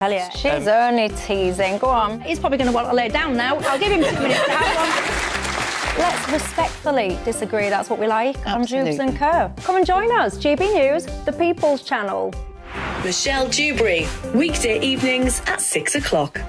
Tell you, she's only teasing. Go on. He's probably going to want to lay down now. I'll give him 2 minutes to have one. Let's respectfully disagree. That's what we like on Absolutely. Jubes and Co. Come and join us. GB News, the People's Channel. Michelle Dewberry, weekday evenings at 6 o'clock.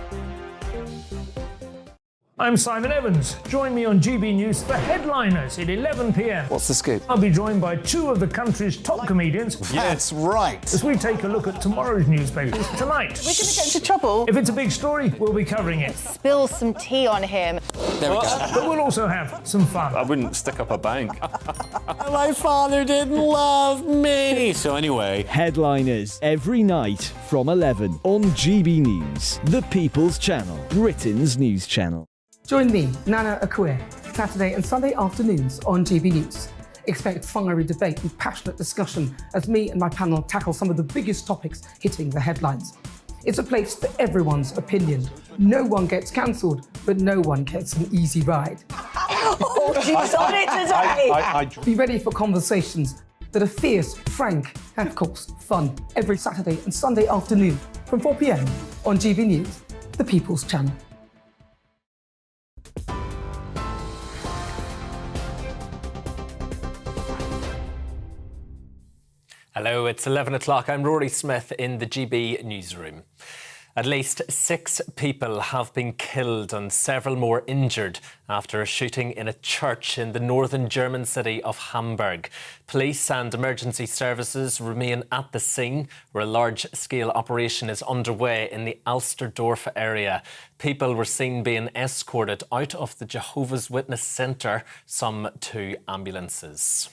I'm Simon Evans. Join me on GB News for Headliners at 11 p.m. What's the scoop? I'll be joined by two of the country's top comedians That's right. as we take a look at tomorrow's newspapers tonight. We're going to get into trouble. If it's a big story, we'll be covering it. Spill some tea on him. There we go. But we'll also have some fun. I wouldn't stick up a bank. My father didn't love me. So anyway, Headliners every night from 11 on GB News, the People's Channel, Britain's news channel. Join me, Nana Akue, Saturday and Sunday afternoons on GB News. Expect fiery debate and passionate discussion as me and my panel tackle some of the biggest topics hitting the headlines. It's a place for everyone's opinion. No one gets cancelled, but no one gets an easy ride. Oh, she's on it today. Be ready for conversations that are fierce, frank, and of course, fun. Every Saturday and Sunday afternoon from 4 p.m. on GB News, the People's Channel. Hello, it's 11 o'clock. I'm Rory Smith in the GB newsroom. At least 6 people have been killed and several more injured after a shooting in a church in the northern German city of Hamburg. Police and emergency services remain at the scene, where a large-scale operation is underway in the Alsterdorf area. People were seen being escorted out of the Jehovah's Witness Centre, some 2 ambulances.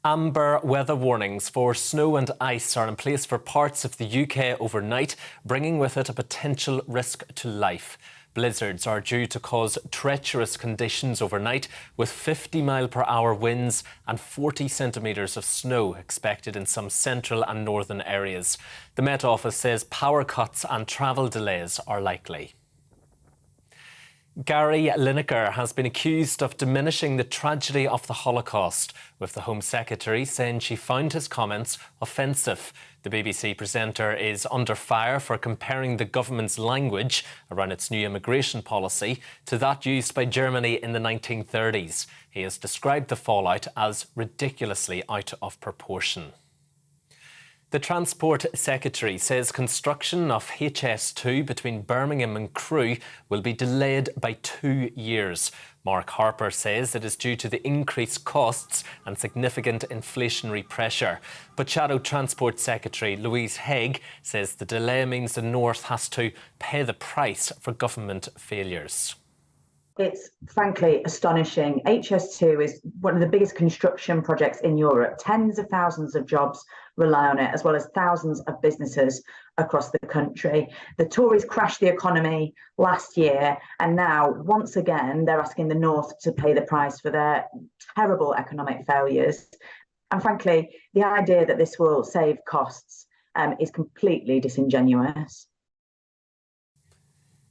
Amber weather warnings for snow and ice are in place for parts of the UK overnight, bringing with it a potential risk to life. Blizzards are due to cause treacherous conditions overnight, with 50-mile-per-hour winds and 40 centimetres of snow expected in some central and northern areas. The Met Office says power cuts and travel delays are likely. Gary Lineker has been accused of diminishing the tragedy of the Holocaust, with the Home Secretary saying she found his comments offensive. The BBC presenter is under fire for comparing the government's language around its new immigration policy to that used by Germany in the 1930s. He has described the fallout as ridiculously out of proportion. The Transport Secretary says construction of HS2 between Birmingham and Crewe will be delayed by 2 years. Mark Harper says it is due to the increased costs and significant inflationary pressure. But Shadow Transport Secretary Louise Haigh says the delay means the North has to pay the price for government failures. It's frankly astonishing. HS2 is one of the biggest construction projects in Europe. Tens of thousands of jobs rely on it, as well as thousands of businesses across the country. The Tories crashed the economy last year, and now, once again, they're asking the North to pay the price for their terrible economic failures. And frankly, the idea that this will save costs is completely disingenuous.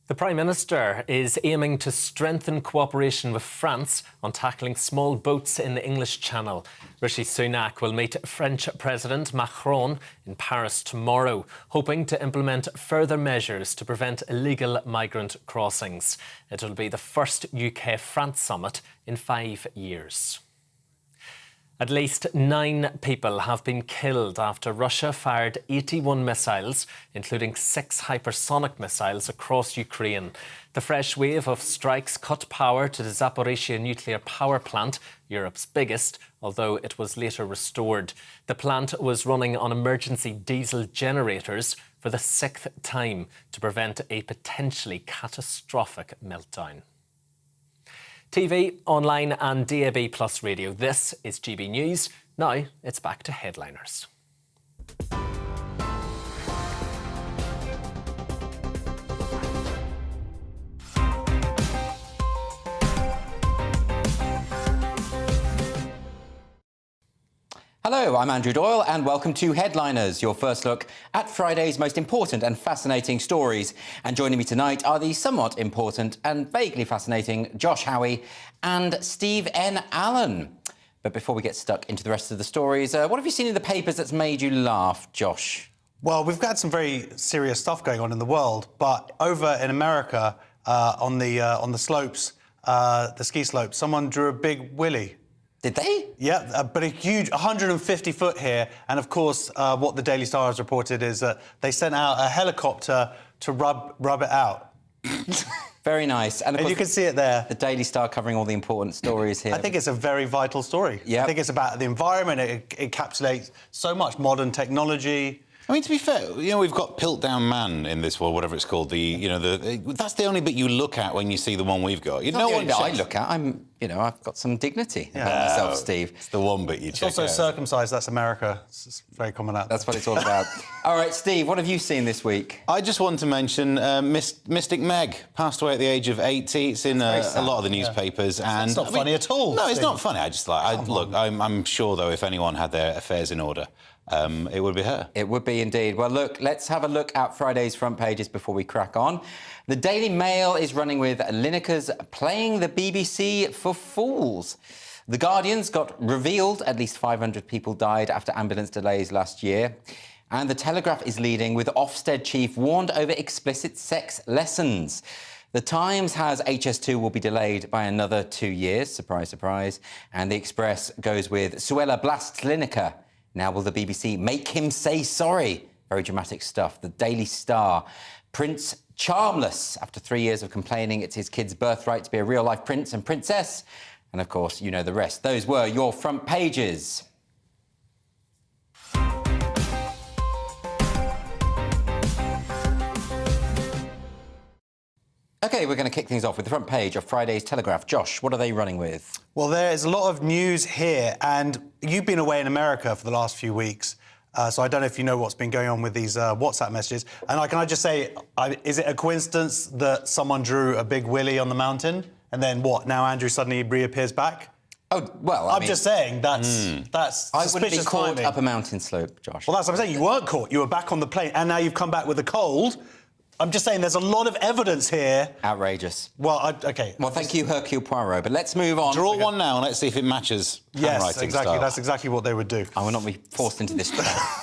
The Prime Minister is aiming to strengthen cooperation with France on tackling small boats in the English Channel. Rishi Sunak will meet French President Macron in Paris tomorrow, hoping to implement further measures to prevent illegal migrant crossings. It will be the first UK-France summit in 5 years. At least 9 people have been killed after Russia fired 81 missiles, including 6 hypersonic missiles, across Ukraine. The fresh wave of strikes cut power to the Zaporizhzhia nuclear power plant, Europe's biggest, although it was later restored. The plant was running on emergency diesel generators for the 6th time to prevent a potentially catastrophic meltdown. TV, online and DAB Plus radio. This is GB News. Now it's back to headliners. hello, I'm Andrew Doyle and welcome to Headliners, your first look at Friday's most important and fascinating stories. And joining me tonight are the somewhat important and vaguely fascinating Josh Howie and Steve N. Allen. But before we get stuck into the rest of the stories, what have you seen in the papers that's made you laugh, Josh? Well, we've had some very serious stuff going on in the world, but over in America, on the slopes, the ski slopes, someone drew a big willy. Did they? Yeah, but a huge 150 foot here. And of course, what the Daily Star has reported is that they sent out a helicopter to rub it out. Very nice. And you can see it there. The Daily Star covering all the important stories here. I think it's a very vital story. Yeah. I think it's about the environment. It encapsulates so much modern technology. I mean, to be fair, you know, we've got Piltdown Man in this world, whatever it's called. That's the only bit you look at when you see the one we've got. No one I look at. I've got some dignity about myself, Steve. It's the one bit you check It's also out. circumcised. That's America. It's very common out there. That's what it's all about. All right, Steve, what have you seen this week? I just want to mention Mystic Meg passed away at the age of 80. It's in a lot of the newspapers. And it's not funny at all. No, it's not funny. I just look. I'm sure though, if anyone had their affairs in order, it would be her. It would be indeed. Well, look, let's have a look at Friday's front pages before we crack on. The Daily Mail is running with Lineker's playing the BBC for fools. The Guardian's got revealed at least 500 people died after ambulance delays last year. And The Telegraph is leading with Ofsted chief warned over explicit sex lessons. The Times has HS2 will be delayed by another 2 years. Surprise, surprise. And The Express goes with Suella blasts Lineker. Now will the BBC make him say sorry? Very dramatic stuff. The Daily Star. Prince Charmless, after 3 years of complaining it's his kid's birthright to be a real-life prince and princess. And, of course, you know the rest. Those were your front pages. OK, we're going to kick things off with the front page of Friday's Telegraph. Josh, what are they running with? Well, there is a lot of news here, and you've been away in America for the last few weeks, so I don't know if you know what's been going on with these WhatsApp messages. And can I just say, is it a coincidence that someone drew a big willy on the mountain, and then what? Now Andrew suddenly reappears back? Oh, well, I'm just saying, that's I wouldn't be suspicious caught timing. up a mountain slope, Josh. Well, that's what I'm saying. You weren't caught. You were back on the plane, and now you've come back with a cold. I'm just saying there's a lot of evidence here. Outrageous. Well, OK. Well, thank you, Hercule Poirot, but let's move on. Draw one now and let's see if it matches handwriting exactly. style. That's exactly what they would do. I will not be forced into this trap.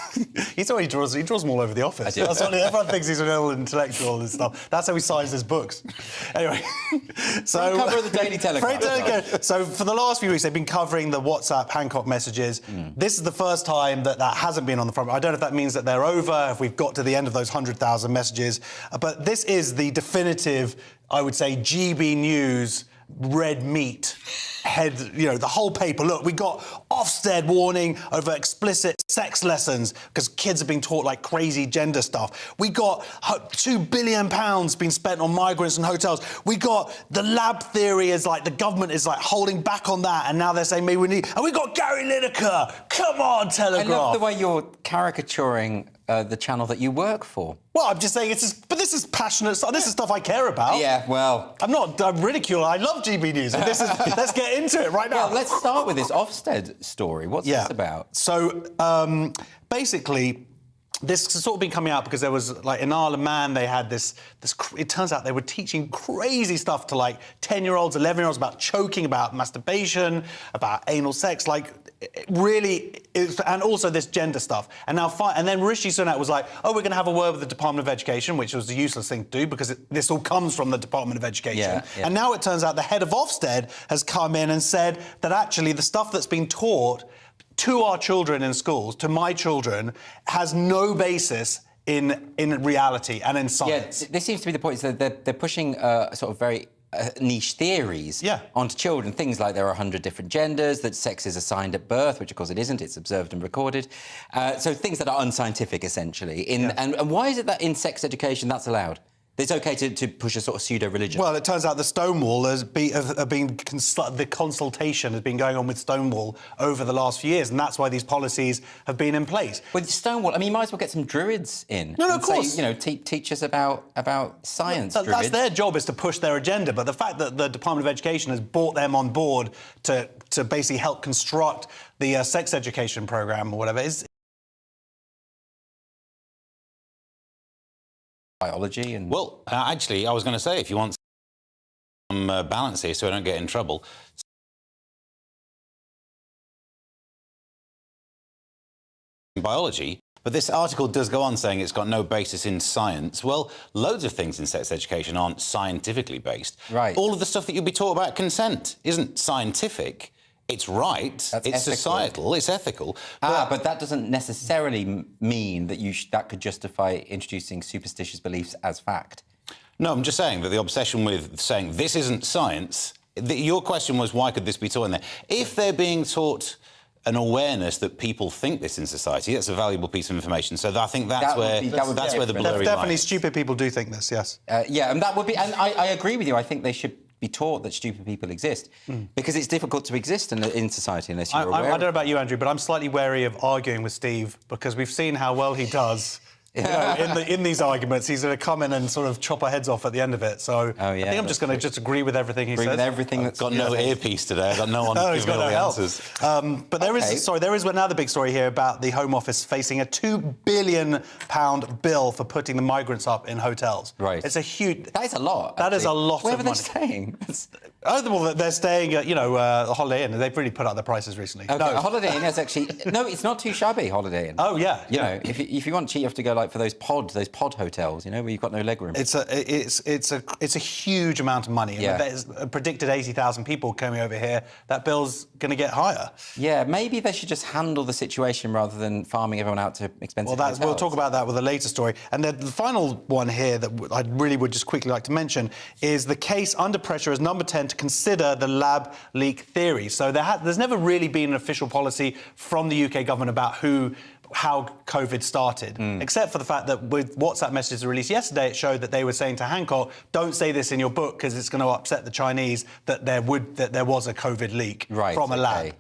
He draws them all over the office. I do. That's everyone thinks he's an real intellectual and stuff. That's how he signs his books. Anyway, so... Front cover of the Daily Telegraph. So for the last few weeks, they've been covering the WhatsApp Hancock messages. This is the first time that hasn't been on the front. I don't know if that means that they're over, if we've got to the end of those 100,000 messages. But this is the definitive, I would say, GB News red meat head, the whole paper. Look, we got Ofsted warning over explicit sex lessons because kids are being taught like crazy gender stuff. We got £2 billion being spent on migrants and hotels. We got the lab theory is like the government is like holding back on that, and now they're saying maybe we need. And we got Gary Lineker. Come on, Telegraph. I love the way you're caricaturing the channel that you work for. Well, I'm just saying but this is passionate stuff. This is stuff I care about. Yeah, well... I'm ridiculing. I love GB News. And let's get into it right now. Well, let's start with this Ofsted story. What's this about? So, basically, this has sort of been coming out because there was, like, in Isle of Man, they had this... It turns out they were teaching crazy stuff to, like, 10-year-olds, 11-year-olds about choking, about masturbation, about anal sex, like... and also this gender stuff. And now, and then Rishi Sunak was like, "Oh, we're going to have a word with the Department of Education," which was a useless thing to do because this all comes from the Department of Education. Yeah. And now it turns out the head of Ofsted has come in and said that actually the stuff that's being taught to our children in schools, to my children, has no basis in reality and in science. Yeah, this seems to be the point. So they're pushing sort of very niche theories onto children. Things like there are 100 different genders, that sex is assigned at birth, which of course it isn't. It's observed and recorded. So things that are unscientific, essentially. And why is it that in sex education that's allowed? It's OK to push a sort of pseudo-religion. Well, it turns out the Stonewall the consultation has been going on with Stonewall over the last few years, and that's why these policies have been in place. With Stonewall, I mean, you might as well get some druids in. No, of course. Say, teach us about science. That's their job, is to push their agenda. But the fact that the Department of Education has brought them on board to basically help construct the sex education programme or whatever is. Biology and... Well, actually, I was going to say, if you want some balance here so I don't get in trouble... In biology, But this article does go on saying it's got no basis in science. Well, loads of things in sex education aren't scientifically based. Right. All of the stuff that you'll be taught about consent isn't scientific. It's right, it's ethical. societal, it's ethical. But that doesn't necessarily mean that that could justify introducing superstitious beliefs as fact. No, I'm just saying that the obsession with saying this isn't science... your question was, why could this be taught in there? If they're being taught an awareness that people think this in society, that's a valuable piece of information. So I think that's where the blurry line Definitely is. stupid people do think this, yes. Yeah, and that would be... And I agree with you. I think they should be taught that stupid people exist because it's difficult to exist in society unless you're aware. I don't know about you, Andrew, but I'm slightly wary of arguing with Steve because we've seen how well he does... You know, in these arguments, he's going to come in and sort of chop our heads off at the end of it. So I think I'm just going to just agree with everything he says. With everything that's got no earpiece today. I've got no one he's giving got me no all help. the answers. But there is another big story here about the Home Office facing a £2 billion bill for putting the migrants up in hotels. Right. It's a huge... That is a lot. That is a lot Where of were they money. staying? Well, they're staying at, a Holiday Inn. They've really put up their prices recently. Okay, No. a Holiday Inn is actually... No, it's not too shabby, Holiday Inn. Oh, yeah. You know, if you want cheap, you have to go, like, for those pod hotels, you know, where you've got no legroom. It's a huge amount of money. Yeah. There's a predicted 80,000 people coming over here. That bill's going to get higher. Yeah, maybe they should just handle the situation rather than farming everyone out to expensive hotels. We'll talk about that with a later story. And then the final one here that I really would just quickly like to mention is the case under pressure as number 10 to consider the lab leak theory. So there's never really been an official policy from the UK government about how COVID started, except for the fact that with WhatsApp messages released yesterday, it showed that they were saying to Hancock, don't say this in your book because it's going to upset the Chinese that there was a COVID leak from a lab.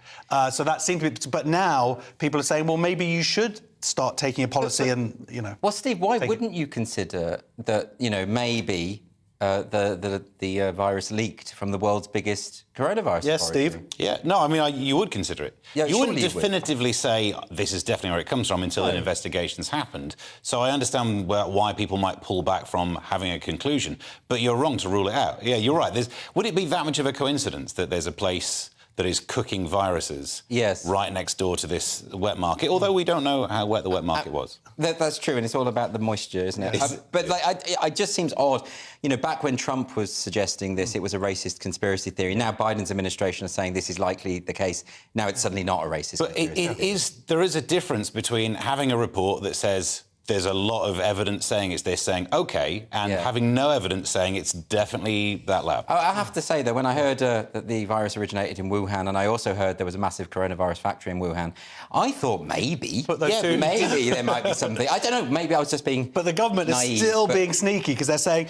So that seemed to be... But now people are saying, well, maybe you should start taking a policy and, you know... Well, Steve, why wouldn't you consider that, you know, maybe... the virus leaked from the world's biggest coronavirus Yes, laboratory. Steve. Yeah, no, I mean, you would consider it. Yeah, you wouldn't surely you would. definitively say this is definitely where it comes from until an investigation's happened. So I understand why people might pull back from having a conclusion, but you're wrong to rule it out. Yeah, you're right. Would it be that much of a coincidence that there's a place that is cooking viruses right next door to this wet market, although we don't know how wet the wet market was. That's true, and it's all about the moisture, isn't it? But it just seems odd. You know, back when Trump was suggesting this, it was a racist conspiracy theory. Now Biden's administration is saying this is likely the case. Now it's suddenly not a racist conspiracy theory. There is a difference between having a report that says there's a lot of evidence saying it's this, saying OK, and having no evidence saying it's definitely that lab. I have to say, though, when I heard that the virus originated in Wuhan, and I also heard there was a massive coronavirus factory in Wuhan, I thought maybe maybe there might be something. I don't know, maybe I was just being But the government naive, is still being sneaky because they're saying,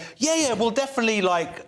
we'll definitely like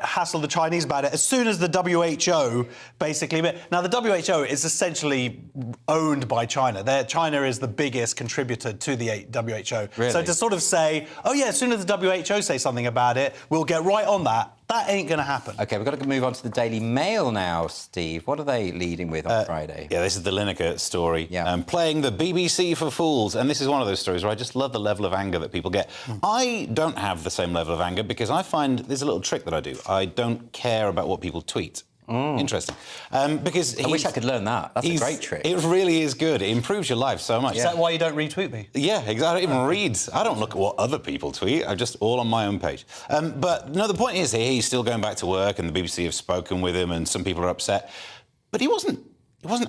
hassle the Chinese about it as soon as the WHO basically... Now, the WHO is essentially owned by China. China is the biggest contributor to the WHO. Really? So to sort of say, as soon as the WHO say something about it, we'll get right on that, that ain't going to happen. OK, we've got to move on to the Daily Mail now, Steve. What are they leading with on Friday? Yeah, this is the Lineker story. Yeah. Playing the BBC for fools. And this is one of those stories where I just love the level of anger that people get. I don't have the same level of anger because I find there's a little trick that I do. I don't care about what people tweet. Interesting. Because I wish I could learn that. That's a great trick. It really is good. It improves your life so much. Is that why you don't retweet me? Yeah, exactly. I don't even read. I don't look at what other people tweet. I'm just all on my own page. But no, the point is he's still going back to work, and the BBC have spoken with him, and some people are upset. But he wasn't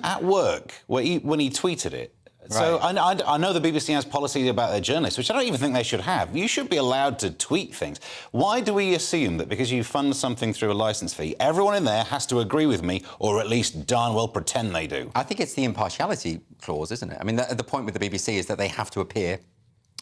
at work when he tweeted it. So I know the BBC has policies about their journalists, which I don't even think they should have. You should be allowed to tweet things. Why do we assume that because you fund something through a licence fee, everyone in there has to agree with me or at least darn well pretend they do? I think it's the impartiality clause, isn't it? I mean, the point with the BBC is that they have to appear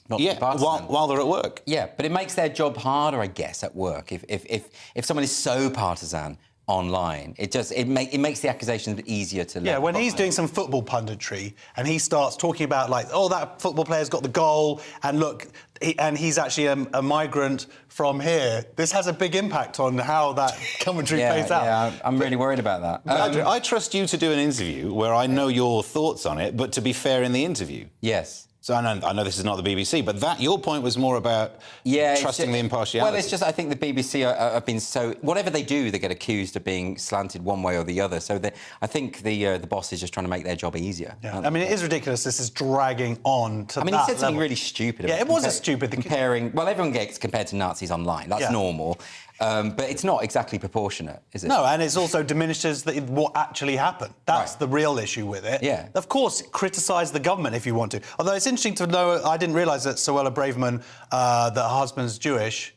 not partisan. while they're at work. Yeah, but it makes their job harder, I guess, at work. If someone is so partisan online, it makes the accusations easier to let. Yeah, when he's doing some football punditry and he starts talking about that football player's got the goal and look, he's actually a migrant from here. This has a big impact on how that commentary plays out. Yeah, I'm really worried about that. Andrew, I trust you to do an interview where I know your thoughts on it, but to be fair in the interview. Yes. So I know this is not the BBC, but your point was more about trusting the impartiality. Well, it's just I think the BBC have been so... Whatever they do, they get accused of being slanted one way or the other. So I think the boss is just trying to make their job easier. Yeah. I mean, it is ridiculous. This is dragging on to that I mean, he said something level. really stupid. Yeah, it was a stupid thing. Comparing... Well, everyone gets compared to Nazis online. That's normal. But it's not exactly proportionate, is it? No, and it also diminishes what actually happened. That's the real issue with it. Yeah. Of course, criticise the government if you want to. Although it's interesting to know, I didn't realise that Suella Braverman, that her husband's Jewish,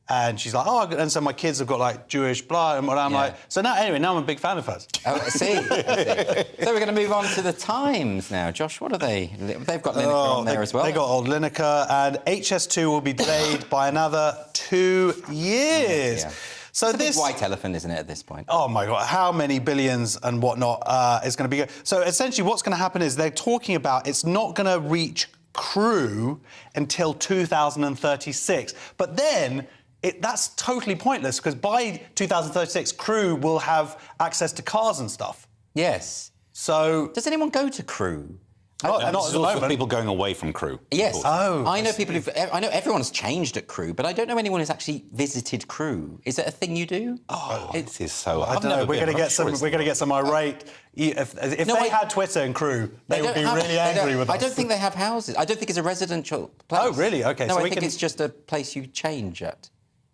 and she's like, oh, and so my kids have got, like, Jewish blood, and I'm like... So now I'm a big fan of hers. Oh, I see. So we're going to move on to the Times now. Josh, what are they? They've got Lineker on there as well. They got old Lineker, and HS2 will be delayed by another 2 years. Yeah. So it's a big white elephant, isn't it, at this point? Oh, my God. How many billions and whatnot is going to be... So, essentially, what's going to happen is they're talking about it's not going to reach crew until 2036. But then... that's totally pointless, because by 2036, crew will have access to cars and stuff. Yes. So... Does anyone go to crew? Not at the moment. People going away from crew. Yes. Oh. I know people I know everyone's changed at crew, but I don't know anyone who's actually visited crew. Is it a thing you do? Oh, this is so... I don't know. We're going to get some irate... If they had Twitter and crew, they would be really angry with us. I don't think they have houses. I don't think it's a residential place. Oh, really? OK. No, I think it's just a place you change at.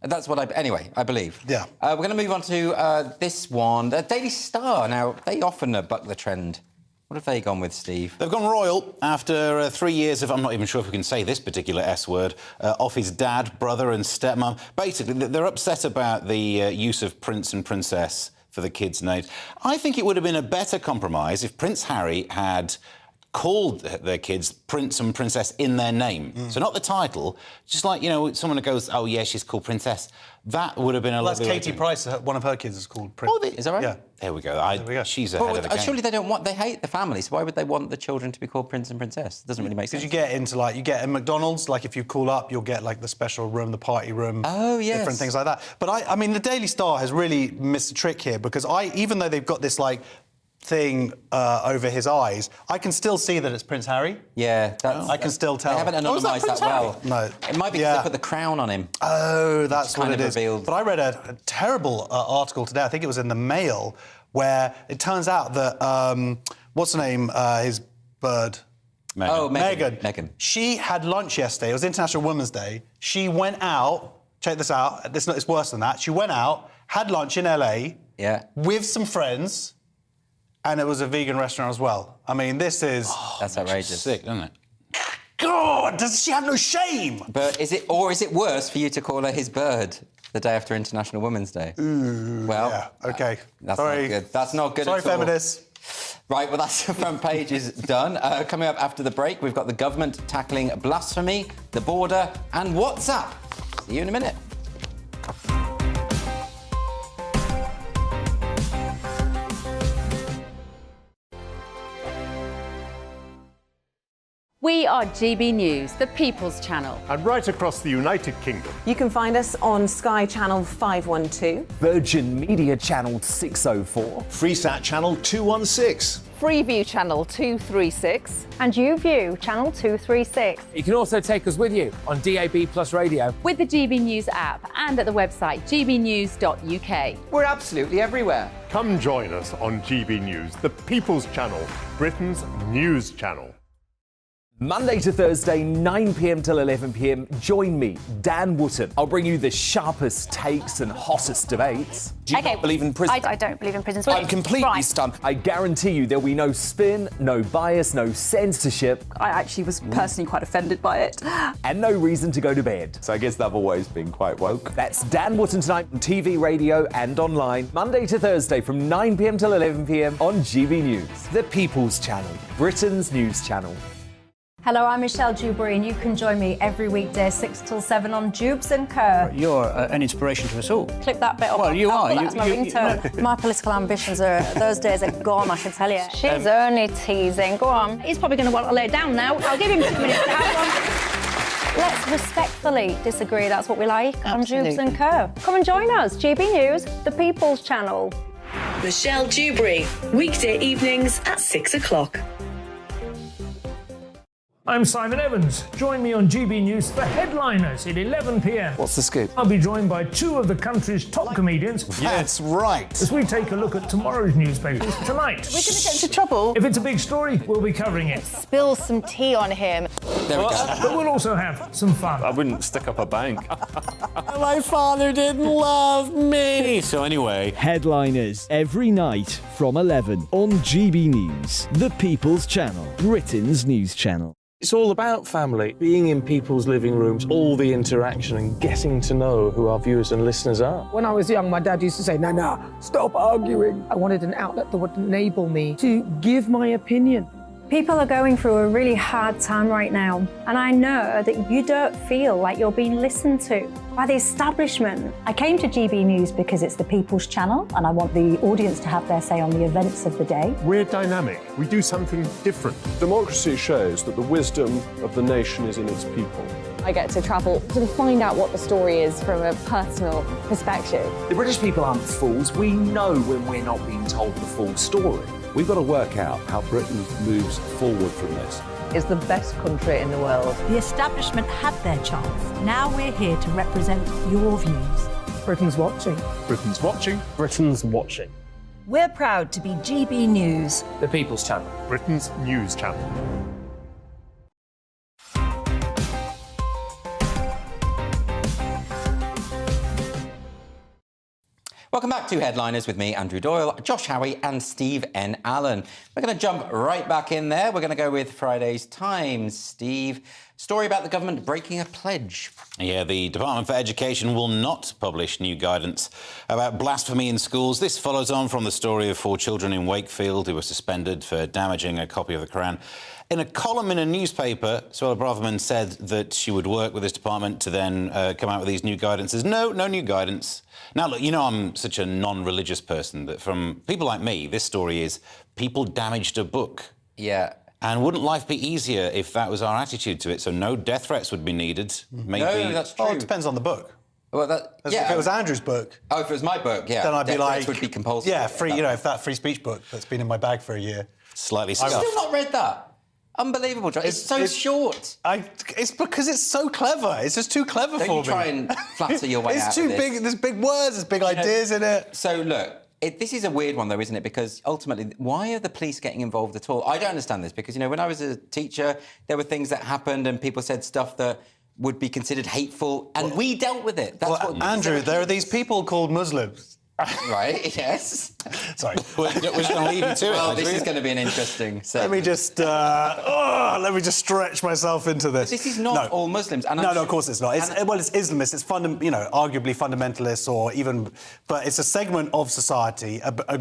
That's what I believe. Yeah. We're going to move on to this one. Daily Star. Now, they often buck the trend. What have they gone with, Steve? They've gone royal after 3 years of, I'm not even sure if we can say this particular S word, off his dad, brother and stepmom. Basically, they're upset about the use of Prince and Princess for the kids' names. I think it would have been a better compromise if Prince Harry had called their kids Prince and Princess in their name. So not the title, just like, someone who goes, oh, yeah, she's called Princess. That would have been a lovely... That's Katie Price, one of her kids is called Prince. Oh, is that right? Yeah. There we go. She's ahead of the game. Surely they hate the family, so why would they want the children to be called Prince and Princess? It doesn't really make sense. Because you get into, you get in McDonald's, if you call up, you'll get, the special room, the party room. Oh, yes. Different things like that. But, I mean, the Daily Star has really missed a trick here, because even though they've got this, thing over his eyes, I can still see that it's Prince Harry. Yeah, I can still tell. They haven't anonymised that well. No. It might be because they put the crown on him. Oh, that's what it is. Revealed. But I read a terrible article today, I think it was in the Mail, where it turns out that, what's her name, his bird? Meghan. Oh, Meghan. She had lunch yesterday, it was International Women's Day. She went out, check this out, it's worse than that. She went out, had lunch in LA with some friends, and it was a vegan restaurant as well. I mean, this is... That's outrageous. Sick, isn't it? God, does she have no shame? But is it worse for you to call her his bird the day after International Women's Day? Well, yeah, OK. That's not good. That's not good Sorry, at all. feminists. Right, well, that's the front page is done. Coming up after the break, we've got the government tackling blasphemy, the border and WhatsApp. See you in a minute. We are GB News, the People's Channel. And right across the United Kingdom. You can find us on Sky Channel 512. Virgin Media Channel 604. Freesat Channel 216. Freeview Channel 236. And YouView Channel 236. You can also take us with you on DAB+ radio. With the GB News app and at the website gbnews.uk. We're absolutely everywhere. Come join us on GB News, the People's Channel, Britain's news channel. Monday to Thursday, 9 p.m. till 11 p.m. Join me, Dan Wootton. I'll bring you the sharpest takes and hottest debates. Do you not believe in prison? I don't believe in prison. I'm completely stunned. I guarantee you there'll be no spin, no bias, no censorship. I actually was personally quite offended by it. And no reason to go to bed. So I guess they've always been quite woke. That's Dan Wootton tonight on TV, radio and online. Monday to Thursday from 9 p.m. till 11 p.m. on GB News. The People's Channel, Britain's news channel. Hello, I'm Michelle Dewberry, and you can join me every weekday 6 till 7 on Jubes and Kerr. You're an inspiration to us all. Clip that bit off. Well, you are. That's my ringtone. My political ambitions those days are gone, I can tell you. She's only teasing. Go on. He's probably going to want to lay down now. I'll give him 2 minutes to have one. Let's respectfully disagree. That's what we like on Jubes and Kerr. Come and join us. GB News, the People's Channel. Michelle Dewberry, weekday evenings at 6 o'clock. I'm Simon Evans. Join me on GB News for Headliners at 11 p.m. What's the scoop? I'll be joined by two of the country's top comedians. That's right. As we take a look at tomorrow's newspapers tonight. We're going to get into trouble. If it's a big story, we'll be covering it. Spill some tea on him. There we go. But we'll also have some fun. I wouldn't stick up a bank. My father didn't love me. So anyway, Headliners every night from 11 on GB News, the People's Channel, Britain's news channel. It's all about family, being in people's living rooms, all the interaction and getting to know who our viewers and listeners are. When I was young, my dad used to say, Nana, stop arguing. I wanted an outlet that would enable me to give my opinion. People are going through a really hard time right now, and I know that you don't feel like you're being listened to by the establishment. I came to GB News because it's the People's Channel, and I want the audience to have their say on the events of the day. We're dynamic. We do something different. Democracy shows that the wisdom of the nation is in its people. I get to travel to find out what the story is from a personal perspective. The British people aren't fools. We know when we're not being told the full story. We've got to work out how Britain moves forward from this. It's the best country in the world. The establishment had their chance. Now we're here to represent your views. Britain's watching. Britain's watching. Britain's watching. We're proud to be GB News. The People's Channel. Britain's news channel. Welcome back to Headliners with me, Andrew Doyle, Josh Howie and Steve N. Allen. We're going to jump right back in there. We're going to go with Friday's Times. Steve, story about the government breaking a pledge. Yeah, the Department for Education will not publish new guidance about blasphemy in schools. This follows on from the story of 4 children in Wakefield who were suspended for damaging a copy of the Quran. In a column in a newspaper, Suella Braverman said that she would work with this department to then come out with these new guidances. No new guidance. Now, look, you know I'm such a non-religious person that from people like me, this story is people damaged a book. Yeah. And wouldn't life be easier if that was our attitude to it? So no death threats would be needed. Maybe. No, that's true. Oh, it depends on the book. Well, If it was Andrew's book... Oh, if it was my book, yeah. Then I'd be death like... threats would be compulsory. Yeah, if that free speech book that's been in my bag for a year. Slightly I've still not read that. Unbelievable, Josh. It's so short. It's because it's so clever. It's just too clever for me. Don't you try and flatter your way out It's too of this. big. There's big words. There's big ideas in it. So, look, this is a weird one, though, isn't it? Because ultimately, why are the police getting involved at all? I don't understand this because, you know, when I was a teacher, there were things that happened and people said stuff that would be considered hateful, and we dealt with it. That's what Andrew, there are these people called Muslims. Right, yes. Sorry. We're just going to leave you to it. Well, this is going to be an interesting segment. Let me just stretch myself into this. But this is not all Muslims. And no, of course it's not. It's Islamists. It's arguably fundamentalists, or even, but it's a segment of society, a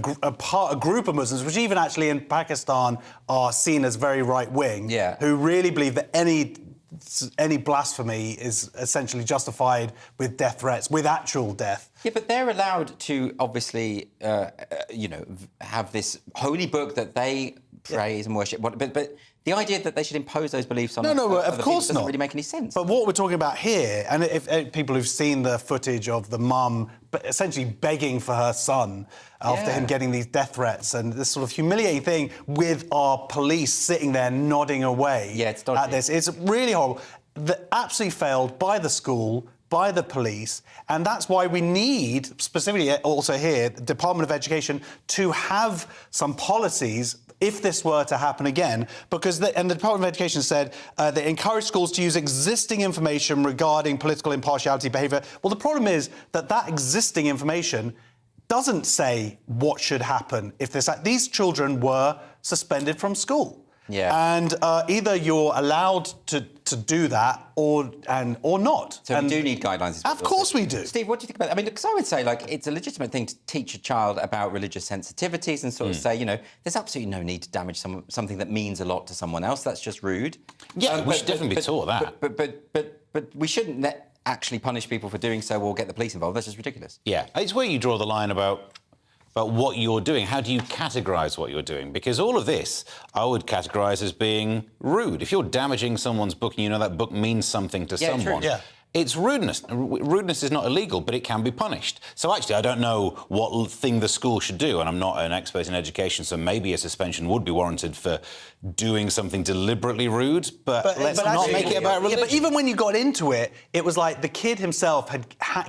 group of Muslims, which even actually in Pakistan are seen as very right wing, who really believe that any blasphemy is essentially justified with death threats, with actual death. Yeah, but they're allowed to obviously, have this holy book that they praise and worship. But the idea that they should impose those beliefs on of course doesn't not. really make any sense. But what we're talking about here, and if people who've seen the footage of the mum essentially begging for her son after him getting these death threats and this sort of humiliating thing with our police sitting there nodding away at this, it's really horrible. Absolutely failed by the school, by the police, and that's why we need, specifically also here, the Department of Education to have some policies if this were to happen again, because the Department of Education said they encourage schools to use existing information regarding political impartiality behaviour. Well, the problem is that existing information doesn't say what should happen if these children were suspended from school. Yeah. And either you're allowed to do that or not. So we do need guidelines. Of course we do. Steve, what do you think about it? I mean, because I would say, it's a legitimate thing to teach a child about religious sensitivities and sort of say, there's absolutely no need to damage something that means a lot to someone else. That's just rude. Yeah, we should definitely be taught that. But we shouldn't actually punish people for doing so or get the police involved. That's just ridiculous. Yeah, it's where you draw the line about what you're doing. How do you categorise what you're doing? Because all of this, I would categorise as being rude. If you're damaging someone's book and you know that book means something to someone, It's rudeness. Rudeness is not illegal, but it can be punished. So actually, I don't know what thing the school should do, and I'm not an expert in education, so maybe a suspension would be warranted for doing something deliberately rude, but let's not make it about religion. Yeah, but even when you got into it, it was like the kid himself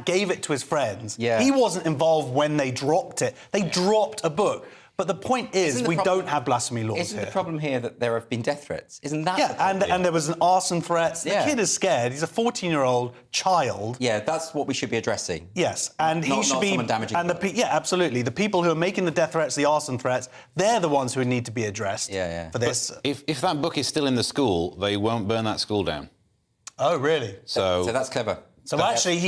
gave it to his friends. Yeah. He wasn't involved when they dropped it. They dropped a book. But the point is, we don't have blasphemy laws Isn't here. the problem here that there have been death threats? Isn't that Yeah, and there was an arson threat. The kid is scared. He's a 14-year-old child. Yeah, that's what we should be addressing. Yes, and he should not be... someone damaging and yeah, absolutely. The people who are making the death threats, the arson threats, they're the ones who need to be addressed for this. But if that book is still in the school, they won't burn that school down. Oh, really? So that's clever. So actually,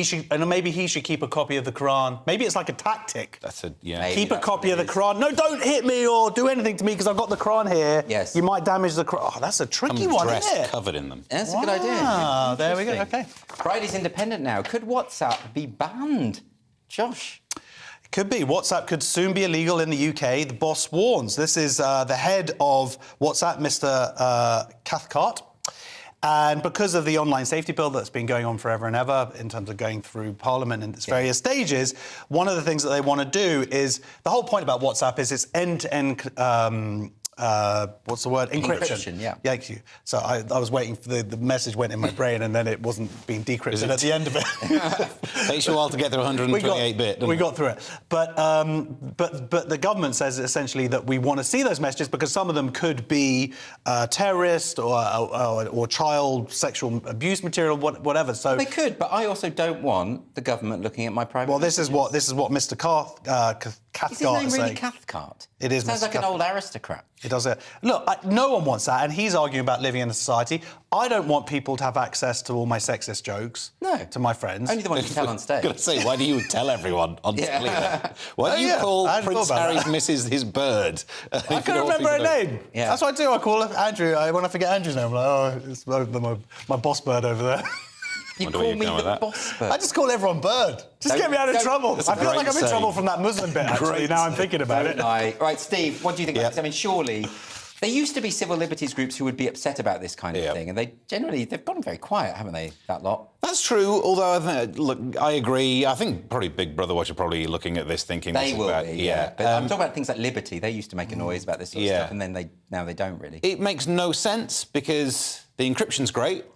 maybe he should keep a copy of the Quran. Maybe it's like a tactic. Keep a copy of the Quran. No, don't hit me or do anything to me because I've got the Quran here. Yes. You might damage the Quran. Oh, that's a tricky one, isn't it? covered in them. That's a good idea. Ah, there we go. Interesting. Okay. Friday's independent now. Could WhatsApp be banned? Josh? It could be. WhatsApp could soon be illegal in the UK. The boss warns. This is the head of WhatsApp, Mr. Cathcart. And because of the online safety bill that's been going on forever and ever in terms of going through Parliament in its various stages, one of the things that they want to do is... The whole point about WhatsApp is it's end-to-end... what's the word? Encryption. Yeah. Thank you. So I was waiting for the message went in my brain and then it wasn't being decrypted at the end of it. Takes you a while to get through 128-bit. We got through it. But the government says essentially that we want to see those messages because some of them could be terrorist or child sexual abuse material, whatever. So They could, but I also don't want the government looking at my private messages. This is what Mr. Cathcart is his name is really saying. Cathcart? It is. Sounds Mr. like an old aristocrat. It does it. Look, no one wants that, and he's arguing about living in a society. I don't want people to have access to all my sexist jokes. No. To my friends. Only the ones you tell on stage. I was going to say, why do you tell everyone on telly that? Why do you I call hadn't Prince thought about Harry's that. missus his bird? I can't remember her name. Yeah. That's what I do. I call her Andrew. When I forget Andrew's name, I'm like, oh, it's my boss bird over there. You call me the boss bird. I just call everyone bird. Just get me out of trouble. I feel like I'm in trouble from that Muslim bit, actually, now I'm thinking about it. Right, Steve, what do you think about this? I mean, surely... There used to be civil liberties groups who would be upset about this kind of thing, and they've gone very quiet, haven't they, that lot? That's true, although, look, I agree. I think probably Big Brother Watch are probably looking at this thinking... They will be, yeah. But I'm talking about things like Liberty. They used to make a noise about this sort of stuff, and then now they don't really. It makes no sense because the encryption's great,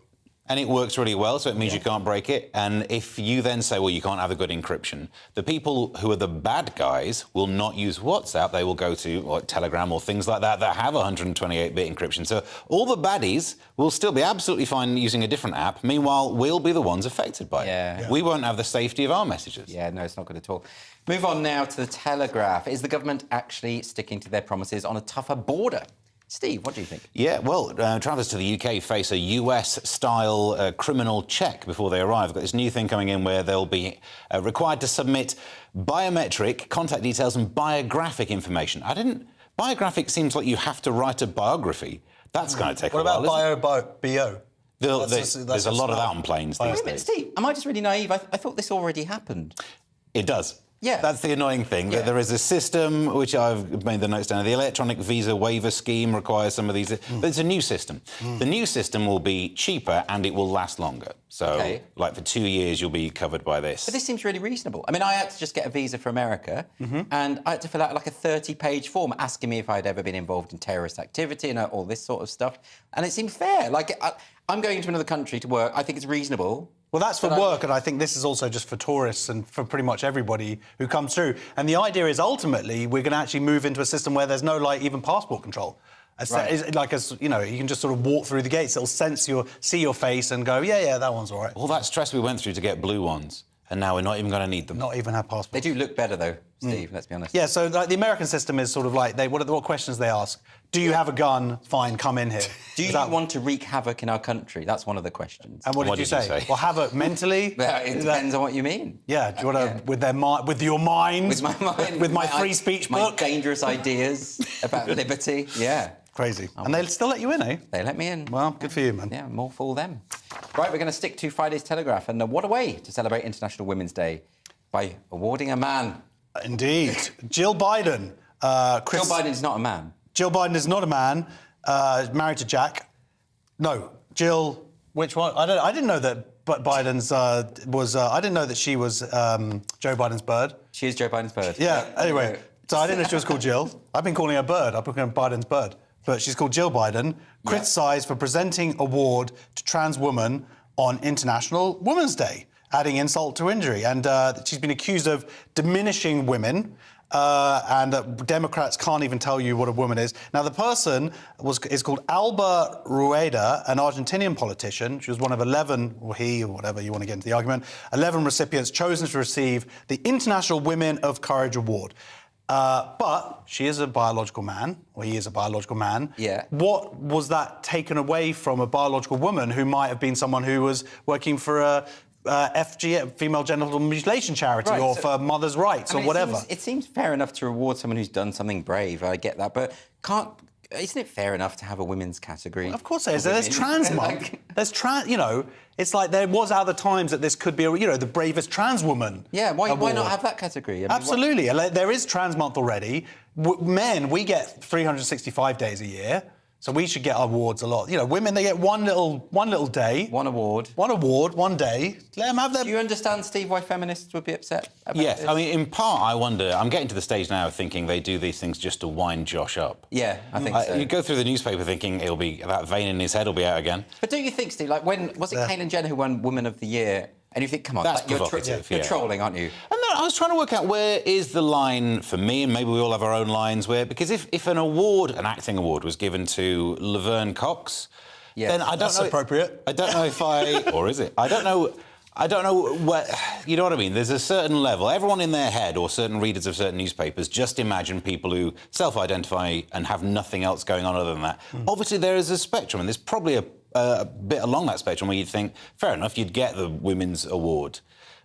and it works really well, so it means you can't break it. And if you then say, well, you can't have a good encryption, the people who are the bad guys will not use WhatsApp. They will go to Telegram or things like that have 128-bit encryption. So all the baddies will still be absolutely fine using a different app. Meanwhile, we'll be the ones affected by it. We won't have the safety of our messages. Yeah, no, it's not good at all. Move on now to the Telegraph. Is the government actually sticking to their promises on a tougher border? Steve, what do you think? Yeah, well, travellers to the UK face a US-style criminal check before they arrive. They've got this new thing coming in where they'll be required to submit biometric, contact details and biographic information. Biographic seems like you have to write a biography. That's going to take a while. What about BO? There's a lot of that on planes these days. Steve, am I just really naive? I thought this already happened. It does. Yeah. That's the annoying thing. Yeah. There is a system, which I've made the notes down. The electronic visa waiver scheme requires some of these. But it's a new system. The new system will be cheaper and it will last longer. So, like, for 2 years, you'll be covered by this. But this seems really reasonable. I mean, I had to just get a visa for America and I had to fill out, like, a 30-page form asking me if I'd ever been involved in terrorist activity and all this sort of stuff. And it seemed fair. Like, I'm going to another country to work. I think it's reasonable. Well, that's for work, and I think this is also just for tourists and for pretty much everybody who comes through. And the idea is, ultimately, we're going to actually move into a system where there's no, like, even passport control. You know, you can just sort of walk through the gates. It'll see your face and go, yeah, that one's all right. All that stress we went through to get blue ones, and now we're not even going to need them. Not even have passports. They do look better, though, Steve, let's be honest. Yeah, so like, the American system is sort of like, what questions they ask? Do you have a gun? Fine, come in here. Do you want to wreak havoc in our country? That's one of the questions. And what did you say? Well, havoc mentally? It depends on what you mean. Yeah, do you want to, with your mind? With my mind. With my free speech book? My dangerous ideas about liberty, yeah. Crazy. And they'll still let you in, eh? They let me in. Well, good for you, man. Yeah, more for them. Right, we're going to stick to Friday's Telegraph. And what a way to celebrate International Women's Day by awarding a man. Indeed. Jill Biden. Jill Biden is not a man. Jill Biden is not a man, married to Jack. No, Jill, which one? I didn't know that Biden's was. I didn't know that she was Joe Biden's bird. She is Joe Biden's bird. Yeah. Anyway, so I didn't know she was called Jill. I've been calling her bird. I've been calling her Biden's bird. But she's called Jill Biden, criticised for presenting award to trans woman on International Women's Day, adding insult to injury. And she's been accused of diminishing women. Democrats can't even tell you what a woman is. Now, the person is called Alba Rueda, an Argentinian politician. She was one of 11, or he, or whatever you want to get into the argument, 11 recipients chosen to receive the International Women of Courage Award. But she is a biological man, or he is a biological man. Yeah. What was that taken away from a biological woman who might have been someone who was working for a FGM, female genital mutilation charity, Right, or so- for mothers' rights, or whatever? It seems fair enough to reward someone who's done something brave. I get that, but isn't it fair enough to have a women's category? Of course there is. There's trans month. There's trans. It's like there was other times that this could be, the bravest trans woman. Yeah. Why award. not have that category? I mean, Absolutely. There is trans month already. Men, we get 365 days a year. So we should get our awards a lot. Women, they get one little day. One award. One day. Let them have their... Do you understand, Steve, why feminists would be upset about Yes, this? I mean, in part, I wonder, I'm getting to the stage now of thinking they do these things just to wind Josh up. Yeah, I think so. You go through the newspaper thinking it'll be, that vein in his head will be out again. But don't you think, Steve, like was it Caitlyn Jenner who won Woman of the Year? And you think, come on, That's you're provocative, you're trolling, aren't you? And then I was trying to work out where is the line for me, and maybe we all have our own lines where, because if an acting award was given to Laverne Cox, then I don't That's know. appropriate. I don't know if or is it? I don't know what, you know what I mean? There's a certain level. Everyone in their head, or certain readers of certain newspapers, just imagine people who self-identify and have nothing else going on other than that. Obviously, there is a spectrum, and there's probably a bit along that spectrum where you'd think, fair enough, you'd get the Women's Award.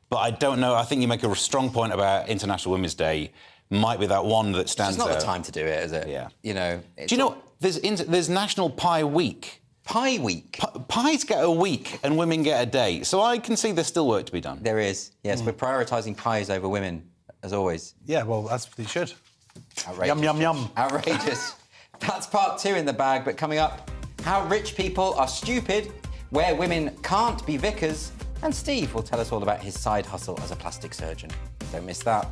But I don't know, I think you make a strong point about International Women's Day might be that one that stands out. It's not the time to do it, is it? Yeah. Do you know, there's National Pie Week. Pie Week? Pies get a week and women get a day. So I can see there's still work to be done. There is, yes. We're prioritising pies over women, as always. Yeah, well, that's what you should. Outrageous. Yum, yum, yum. Outrageous. That's part 2 in the bag, but coming up, how rich people are stupid, where women can't be vicars, and Steve will tell us all about his side hustle as a plastic surgeon. Don't miss that.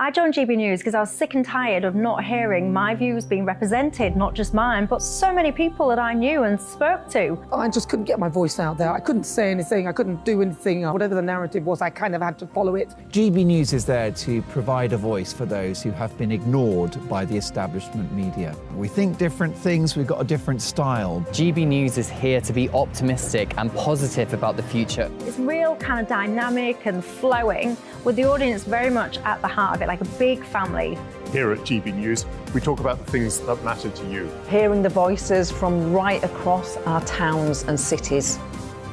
I joined GB News because I was sick and tired of not hearing my views being represented, not just mine, but so many people that I knew and spoke to. I just couldn't get my voice out there. I couldn't say anything. I couldn't do anything. Whatever the narrative was, I kind of had to follow it. GB News is there to provide a voice for those who have been ignored by the establishment media. We think different things, we've got a different style. GB News is here to be optimistic and positive about the future. It's real kind of dynamic and flowing, with the audience very much at the heart of it, like a big family. Here at GB News, we talk about the things that matter to you. Hearing the voices from right across our towns and cities,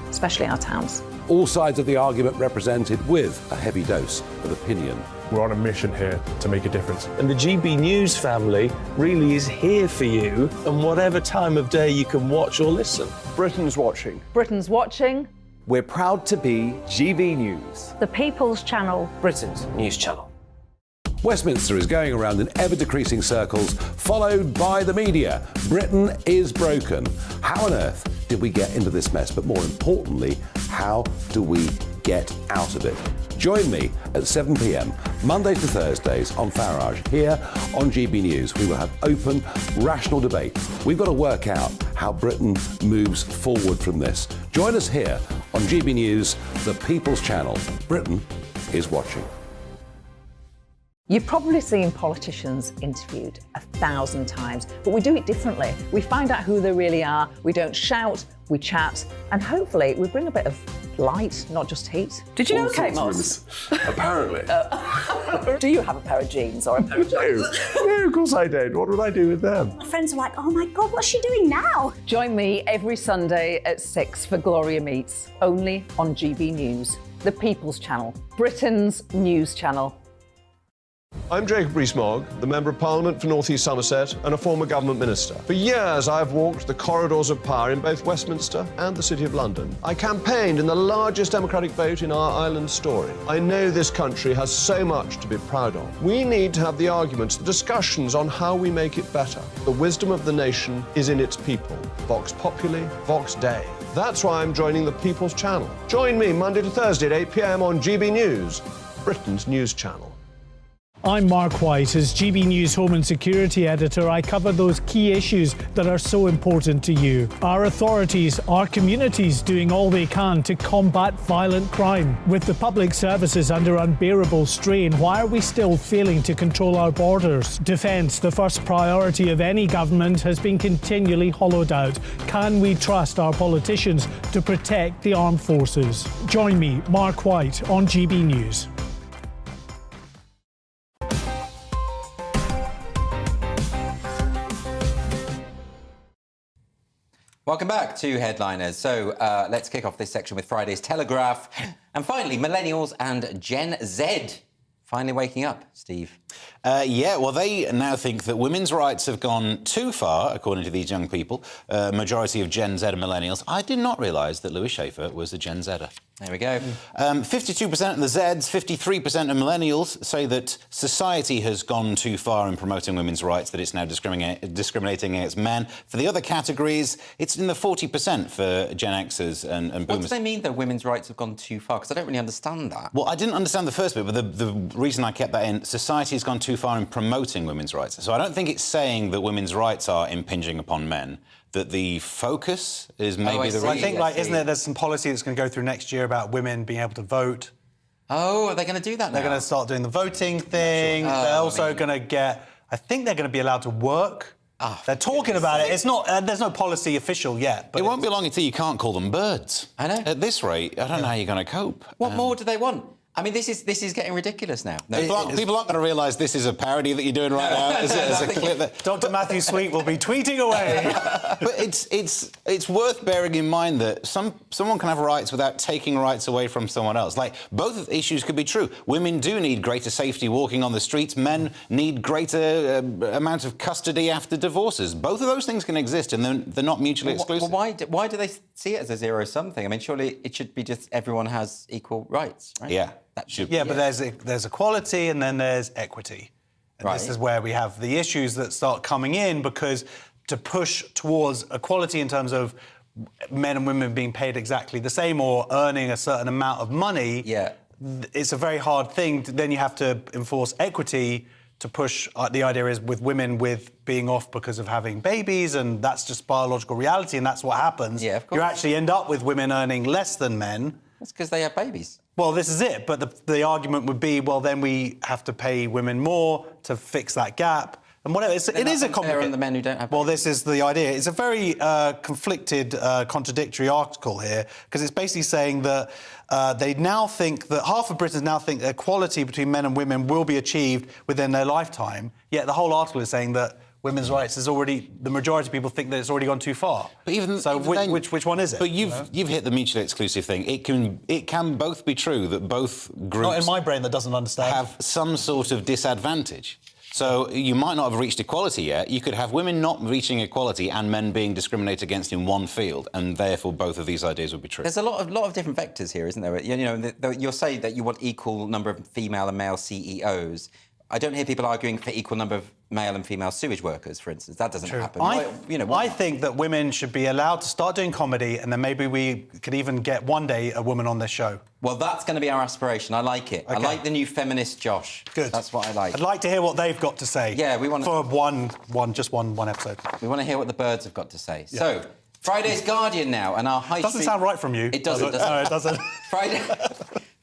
especially our towns. All sides of the argument represented with a heavy dose of opinion. We're on a mission here to make a difference. And the GB News family really is here for you, and whatever time of day you can watch or listen. Britain's watching. Britain's watching. We're proud to be GB News. The People's Channel. Britain's news channel. Westminster is going around in ever-decreasing circles, followed by the media. Britain is broken. How on earth did we get into this mess? But more importantly, how do we get out of it? Join me at 7 p.m, Mondays to Thursdays on Farage, here on GB News. We will have open, rational debate. We've got to work out how Britain moves forward from this. Join us here on GB News, the People's Channel. Britain is watching. You've probably seen politicians interviewed 1,000 times, but we do it differently. We find out who they really are, we don't shout, we chat, and hopefully we bring a bit of light, not just heat. Did you know Kate Moss? Apparently. Do you have a pair of jeans or a pair of jeans? No, of course I don't. What would I do with them? My friends are like, oh my God, what's she doing now? Join me every Sunday at 6 for Gloria Meets, only on GB News, the People's Channel, Britain's news channel. I'm Jacob Rees-Mogg, the Member of Parliament for North East Somerset and a former government minister. For years, I've walked the corridors of power in both Westminster and the City of London. I campaigned in the largest democratic vote in our island story. I know this country has so much to be proud of. We need to have the arguments, the discussions on how we make it better. The wisdom of the nation is in its people. Vox Populi, Vox Dei. That's why I'm joining the People's Channel. Join me Monday to Thursday at 8 p.m. on GB News, Britain's news channel. I'm Mark White. As GB News Home and Security Editor, I cover those key issues that are so important to you. Our authorities, our communities doing all they can to combat violent crime. With the public services under unbearable strain, why are we still failing to control our borders? Defence, the first priority of any government, has been continually hollowed out. Can we trust our politicians to protect the armed forces? Join me, Mark White, on GB News. Welcome back to Headliners. So let's kick off this section with Friday's Telegraph. And finally, millennials and Gen Z finally waking up, Steve. Yeah, well, they now think that women's rights have gone too far, according to these young people, majority of Gen Z and millennials. I did not realise that Louis Schaefer was a Gen Zer. There we go. 52% of the Zs, 53% of millennials say that society has gone too far in promoting women's rights, that it's now discriminating against men. For the other categories, it's in the 40% for Gen Xers and boomers. What do they mean that women's rights have gone too far? Because I don't really understand that. Well, I didn't understand the first bit, but the reason I kept that in, society has gone too far in promoting women's rights. So I don't think it's saying that women's rights are impinging upon men, that the focus is maybe the reason. I think, like, isn't there's some policy that's going to go through next year about women being able to vote. Oh, are they going to do that now? They're going to start doing the voting thing. Sure. They're also going to get... I think they're going to be allowed to work. They're talking about it. It's not... there's no policy official yet. But it won't be long until you can't call them birds. I know. At this rate, I don't know how you're going to cope. What more do they want? I mean, this is getting ridiculous now. No, people aren't going to realise this is a parody that you're doing right now. It's a clip that... Dr. Matthew Sweet will be tweeting away. But it's worth bearing in mind that someone can have rights without taking rights away from someone else. Like, both issues could be true. Women do need greater safety walking on the streets. Men need greater amount of custody after divorces. Both of those things can exist, and they're not mutually exclusive. Well, why do they see it as a zero-sum thing? I mean, surely it should be just everyone has equal rights, right? Yeah. But there's equality and then there's equity. And this is where we have the issues that start coming in, because to push towards equality in terms of men and women being paid exactly the same or earning a certain amount of money, it's a very hard thing. Then you have to enforce equity to push. The idea is with women being off because of having babies, and that's just biological reality, and that's what happens. Yeah, of course. You actually end up with women earning less than men. That's because they have babies. Well, this is it. But the argument would be, well, then we have to pay women more to fix that gap. And whatever. It is a complicated... on the men who don't have babies. Well, this is the idea. It's a very conflicted, contradictory article here, because it's basically saying that they now think that half of Britons now think that equality between men and women will be achieved within their lifetime. Yet the whole article is saying that women's rights is already... The majority of people think that it's already gone too far. But which one is it? But you've hit the mutually exclusive thing. It can both be true that both groups... Not in my brain that doesn't understand. ...have some sort of disadvantage. So you might not have reached equality yet. You could have women not reaching equality and men being discriminated against in one field, and therefore both of these ideas would be true. There's a lot of different vectors here, isn't there? You know, you'll say that you want equal number of female and male CEOs. I don't hear people arguing for equal number of male and female sewage workers, for instance. That doesn't happen. I think that women should be allowed to start doing comedy, and then maybe we could even get one day a woman on this show. Well, that's going to be our aspiration. I like it. Okay. I like the new feminist Josh. Good. That's what I like. I'd like to hear what they've got to say. Yeah, we want for one episode. We want to hear what the birds have got to say. Yeah. So, Friday's Guardian now, and our high Doesn't sound right from you. It doesn't. No, it doesn't.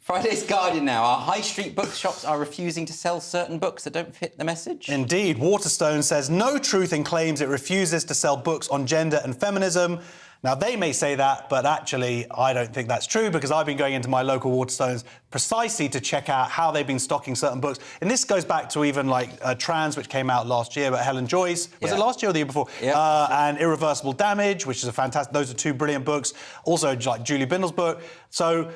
Friday's Guardian now. Our high street bookshops are refusing to sell certain books that don't fit the message. Indeed. Waterstone says no truth in claims it refuses to sell books on gender and feminism. Now, they may say that, but actually, I don't think that's true, because I've been going into my local Waterstones precisely to check out how they've been stocking certain books. And this goes back to even, like, Trans, which came out last year, but Helen Joyce. Was it last year or the year before? Yeah. And Irreversible Damage, which is a fantastic... Those are two brilliant books. Also, like, Julie Bindle's book. So...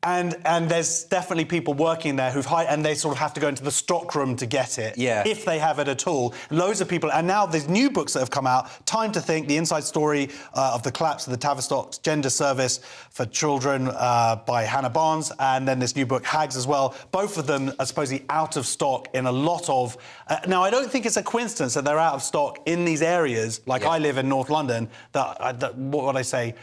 And there's definitely people working there and they sort of have to go into the stockroom to get it, if they have it at all. Loads of people, and now there's new books that have come out. Time to Think: The Inside Story of the Collapse of the Tavistock Gender Service for Children by Hannah Barnes, and then this new book, Hags, as well. Both of them are supposedly out of stock in a lot of... now, I don't think it's a coincidence that they're out of stock in these areas, like I live in North London, what would I say,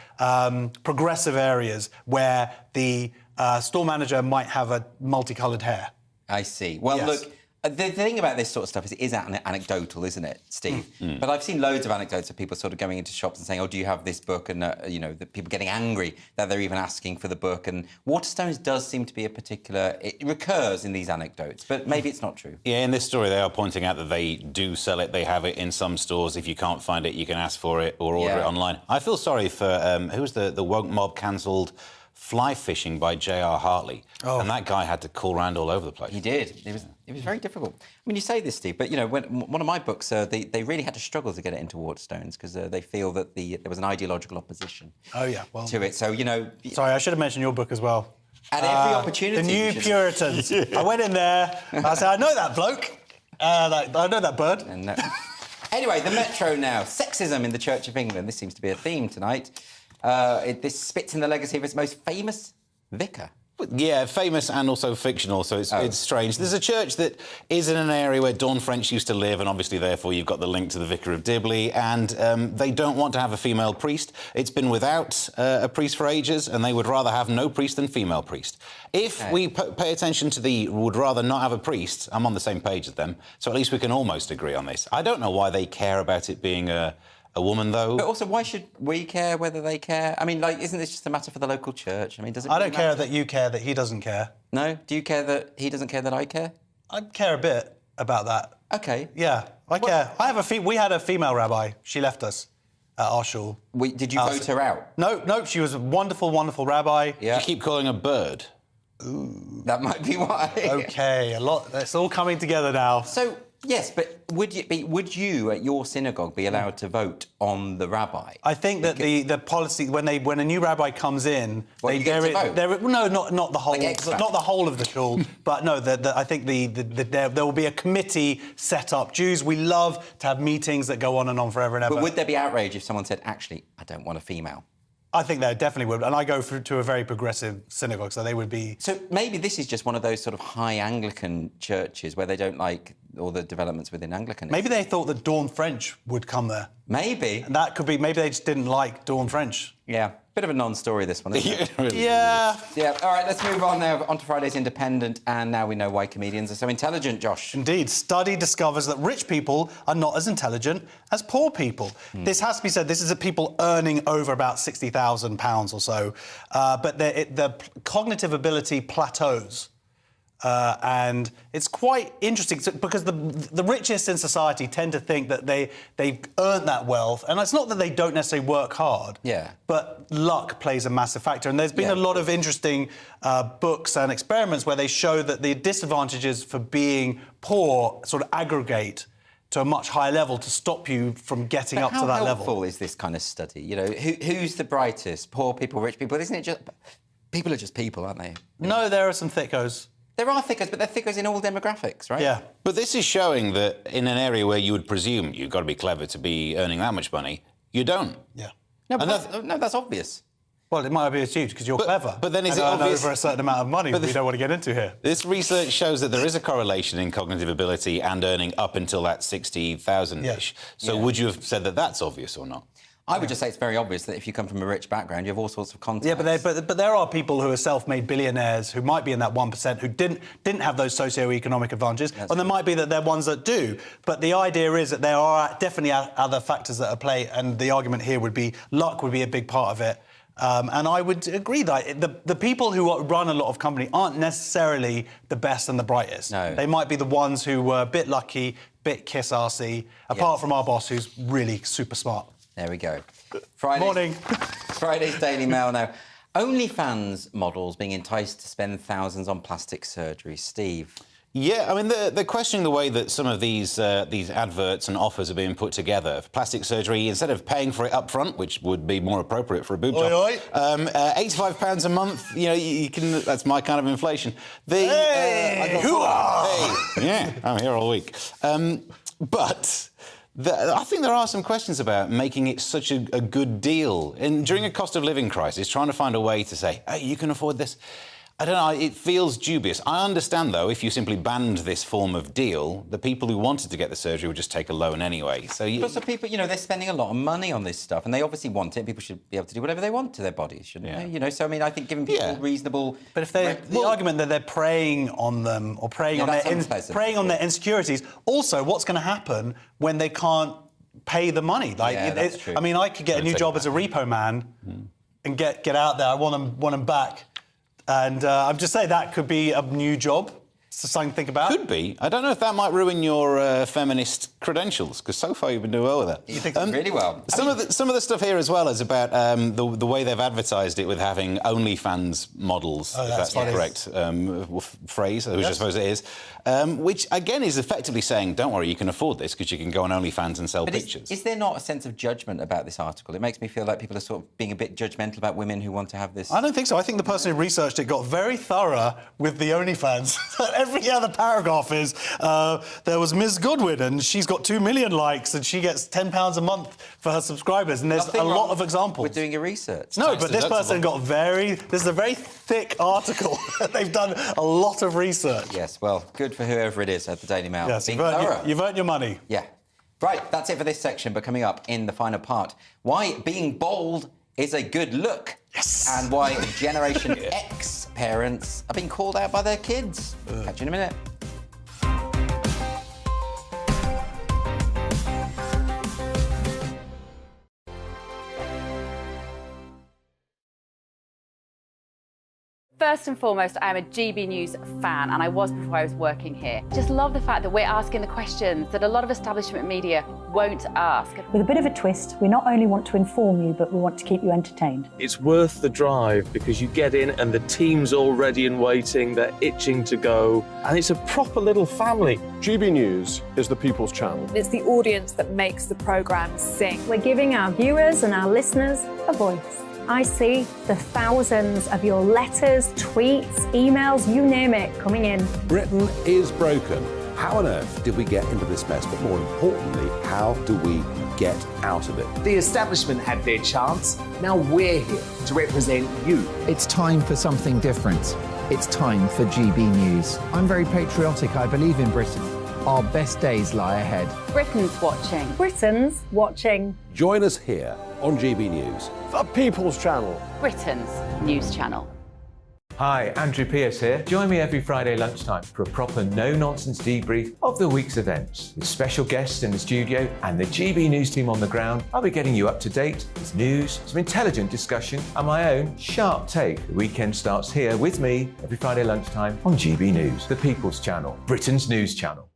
progressive areas where the... store manager might have a multicoloured hair. I see. Well, look, the thing about this sort of stuff is it is anecdotal, isn't it, Steve? But I've seen loads of anecdotes of people sort of going into shops and saying, oh, do you have this book? And, you know, the people getting angry that they're even asking for the book. And Waterstones does seem to be a particular... It recurs in these anecdotes, but maybe it's not true. Yeah, in this story, they are pointing out that they do sell it. They have it in some stores. If you can't find it, you can ask for it or order it online. I feel sorry for... who was the woke mob cancelled... Fly Fishing by J.R. Hartley. And that guy had to call around all over the place. He did. It was very difficult. I mean, you say this, Steve, but, you know, when one of my books, they really had to struggle to get it into Waterstones because they feel that there was an ideological opposition to it. So, you know... Sorry, I should have mentioned your book as well. At every opportunity. The New Puritans. I went in there, I said, I know that bloke. I know that bird. Anyway, the Metro now. Sexism in the Church of England. This seems to be a theme tonight. This spits in the legacy of its most famous vicar. Yeah, famous and also fictional, so it's strange. There's a church that is in an area where Dawn French used to live, and obviously, therefore, you've got the link to the Vicar of Dibley, and they don't want to have a female priest. It's been without a priest for ages, and they would rather have no priest than female priest. If we pay attention to the would rather not have a priest, I'm on the same page as them, so at least we can almost agree on this. I don't know why they care about it being a woman, though. But also, why should we care whether they care? I mean, like, isn't this just a matter for the local church? I mean, does it? I don't care that you care that he doesn't care. No? Do you care that he doesn't care that I care? I care a bit about that. OK. Yeah, I care. We had a female rabbi. She left us at our shul. Did you vote her out? No, she was a wonderful, wonderful rabbi. Yeah. You keep calling her bird. Ooh. That might be why. OK, it's all coming together now. So... Yes, but would you at your synagogue be allowed to vote on the rabbi? I think that the policy when a new rabbi comes in, not the whole, like not the whole of the shul, but no, I think there will be a committee set up. Jews, we love to have meetings that go on and on forever and ever. But would there be outrage if someone said, actually, I don't want a female? I think they definitely would, and I go to a very progressive synagogue, so they would be... So maybe this is just one of those sort of high Anglican churches where they don't like all the developments within Anglicanism. Maybe they thought that Dawn French would come there. Maybe. And that could be... Maybe they just didn't like Dawn French. Yeah. Bit of a non-story, this one, isn't it? Really yeah. Yeah. All right, let's move on now, on to Friday's Independent, and now we know why comedians are so intelligent, Josh. Indeed. Study discovers that rich people are not as intelligent as poor people. This has to be said, this is people earning over about £60,000 or so, but the cognitive ability plateaus. And it's quite interesting because the richest in society tend to think that they've earned that wealth, and it's not that they don't necessarily work hard. Yeah. But luck plays a massive factor, and there's been a lot of interesting books and experiments where they show that the disadvantages for being poor sort of aggregate to a much higher level to stop you from getting up to that level. How helpful is this kind of study? You know, who's the brightest? Poor people, rich people? Isn't it just... People are just people, aren't they? No, there are some thickos. There are thickos, but they're thickos in all demographics, right? Yeah. But this is showing that in an area where you would presume you've got to be clever to be earning that much money, you don't. Yeah. No, that's obvious. Well, it might be huge because you're clever. But then is it earn obvious... over a certain amount of money we don't want to get into here. This research shows that there is a correlation in cognitive ability and earning up until that 60,000-ish. So would you have said that that's obvious or not? I would just say it's very obvious that if you come from a rich background, you have all sorts of contacts. Yeah, but there are people who are self-made billionaires who might be in that 1% who didn't have those socio-economic advantages, and there might be that they're ones that do. But the idea is that there are definitely other factors that are at play, and the argument here would be luck would be a big part of it. And I would agree that the people who run a lot of company aren't necessarily the best and the brightest. No. They might be the ones who were a bit lucky, bit kiss-arsey, apart from our boss, who's really super smart. There we go. Morning. Friday's Daily Mail now. OnlyFans models being enticed to spend thousands on plastic surgery. Steve. Yeah, I mean, they're questioning the way that some of these adverts and offers are being put together. For plastic surgery, instead of paying for it up front, which would be more appropriate for a boob job, £85 a month, you can. That's my kind of inflation. Hey, yeah, I'm here all week. But I think there are some questions about making it such a good deal. And during a cost of living crisis, trying to find a way to say, hey, you can afford this. I don't know, it feels dubious. I understand, though, if you simply banned this form of deal, the people who wanted to get the surgery would just take a loan anyway. So Plus the people, they're spending a lot of money on this stuff, and they obviously want it. People should be able to do whatever they want to their bodies, shouldn't they? So, I mean, I think giving people reasonable... But if the argument that they're preying on them or preying on their insecurities, also, what's going to happen when they can't pay the money? That's true. I mean, I could get a new job as a repo man and get out there. I want them back. And I'm just saying that could be a new job. It's something to think about. Could be. I don't know if that might ruin your feminist credentials, because so far you've been doing well with that. You think really well. Some of the stuff here as well is about the way they've advertised it with having OnlyFans models, if that's the correct phrase, which I suppose it is, which, again, is effectively saying, don't worry, you can afford this because you can go on OnlyFans and sell pictures. Is there not a sense of judgment about this article? It makes me feel like people are sort of being a bit judgmental about women who want to have this... I don't think so. I think the person who researched it got very thorough with the OnlyFans. Every other paragraph is, there was Ms. Goodwin, and she's got 2 million likes, and she gets £10 a month for her subscribers, and there's a lot of examples. We're doing your research. No, but this person got this is a very thick article. They've done a lot of research. Yes, well, good for whoever it is at the Daily Mail. Yes, you've earned your money. Yeah. Right, that's it for this section, but coming up in the final part, why being bold is a good look. Yes. And why Generation X parents are being called out by their kids. Catch you in a minute. First and foremost, I am a GB News fan, and I was before I was working here. Just love the fact that we're asking the questions that a lot of establishment media won't ask. With a bit of a twist, we not only want to inform you, but we want to keep you entertained. It's worth the drive because you get in and the team's all ready and waiting, they're itching to go, and it's a proper little family. GB News is the People's Channel. It's the audience that makes the programme sing. We're giving our viewers and our listeners a voice. I see the thousands of your letters, tweets, emails, you name it, coming in. Britain is broken. How on earth did we get into this mess? But more importantly, how do we get out of it? The establishment had their chance. Now we're here to represent you. It's time for something different. It's time for GB News. I'm very patriotic. I believe in Britain. Our best days lie ahead. Britain's watching. Britain's watching. Join us here on GB News. The People's Channel. Britain's news channel. Hi, Andrew Pierce here. Join me every Friday lunchtime for a proper no-nonsense debrief of the week's events. With special guests in the studio and the GB News team on the ground, I'll be getting you up to date with news, some intelligent discussion, and my own sharp take. The weekend starts here with me every Friday lunchtime on GB News, the People's Channel, Britain's news channel.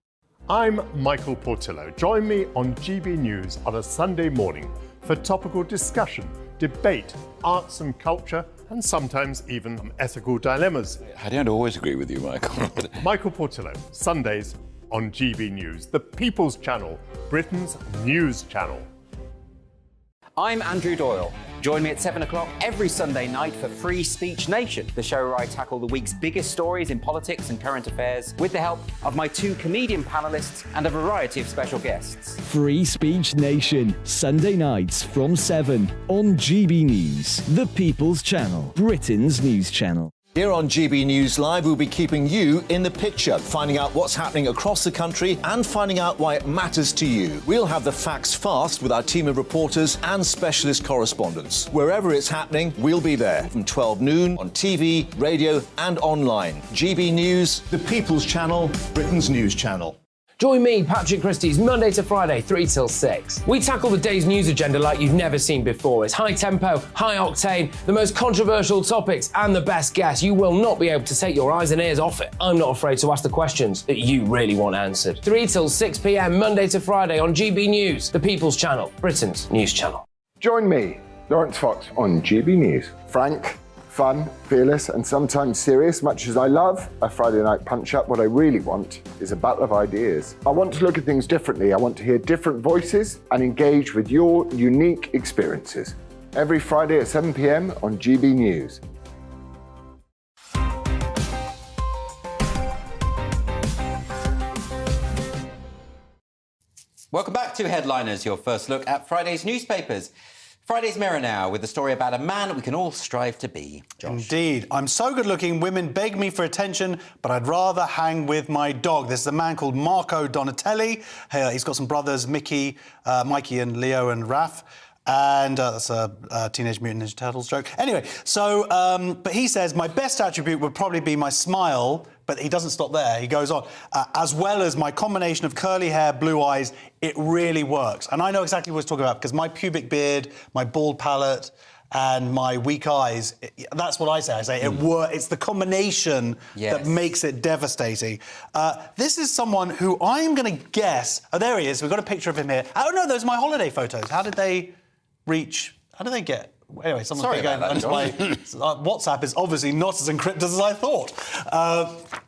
I'm Michael Portillo. Join me on GB News on a Sunday morning for topical discussion, debate, arts and culture, and sometimes even ethical dilemmas. I don't always agree with you, Michael. Michael Portillo, Sundays on GB News, the People's Channel, Britain's news channel. I'm Andrew Doyle. Join me at 7 o'clock every Sunday night for Free Speech Nation, the show where I tackle the week's biggest stories in politics and current affairs with the help of my 2 comedian panellists and a variety of special guests. Free Speech Nation, Sunday nights from 7 on GB News, the People's Channel, Britain's news channel. Here on GB News Live, we'll be keeping you in the picture, finding out what's happening across the country and finding out why it matters to you. We'll have the facts fast with our team of reporters and specialist correspondents. Wherever it's happening, we'll be there from 12 noon on TV, radio and online. GB News, the People's Channel, Britain's news channel. Join me, Patrick Christie's, Monday to Friday, 3 till 6. We tackle the day's news agenda like you've never seen before. It's high tempo, high octane, the most controversial topics, and the best guests. You will not be able to take your eyes and ears off it. I'm not afraid to ask the questions that you really want answered. 3 till 6 p.m, Monday to Friday on GB News, the People's Channel, Britain's news channel. Join me, Lawrence Fox, on GB News. Frank, Fun, fearless, and sometimes serious. Much as I love a Friday night punch-up, what I really want is a battle of ideas. I want to look at things differently. I want to hear different voices and engage with your unique experiences. Every Friday at 7 p.m. on GB News. Welcome back to Headliners, your first look at Friday's newspapers. Friday's Mirror now, with the story about a man we can all strive to be. Josh. Indeed. I'm so good-looking, women beg me for attention, but I'd rather hang with my dog. This is a man called Marco Donatelli. He's got some brothers, Mikey and Leo and Raph. And that's a Teenage Mutant Ninja Turtles joke. Anyway, so, but he says, my best attribute would probably be my smile, but he doesn't stop there. He goes on, as well as my combination of curly hair, blue eyes, it really works. And I know exactly what he's talking about, because my pubic beard, my bald palate, and my weak eyes, that's what I say. I say it's the combination that makes it devastating. This is someone who I'm going to guess... Oh, there he is. We've got a picture of him here. Oh, no, those are my holiday photos. How did they reach... How did they get... Anyway, someone's been going onto my... WhatsApp is obviously not as encrypted as I thought.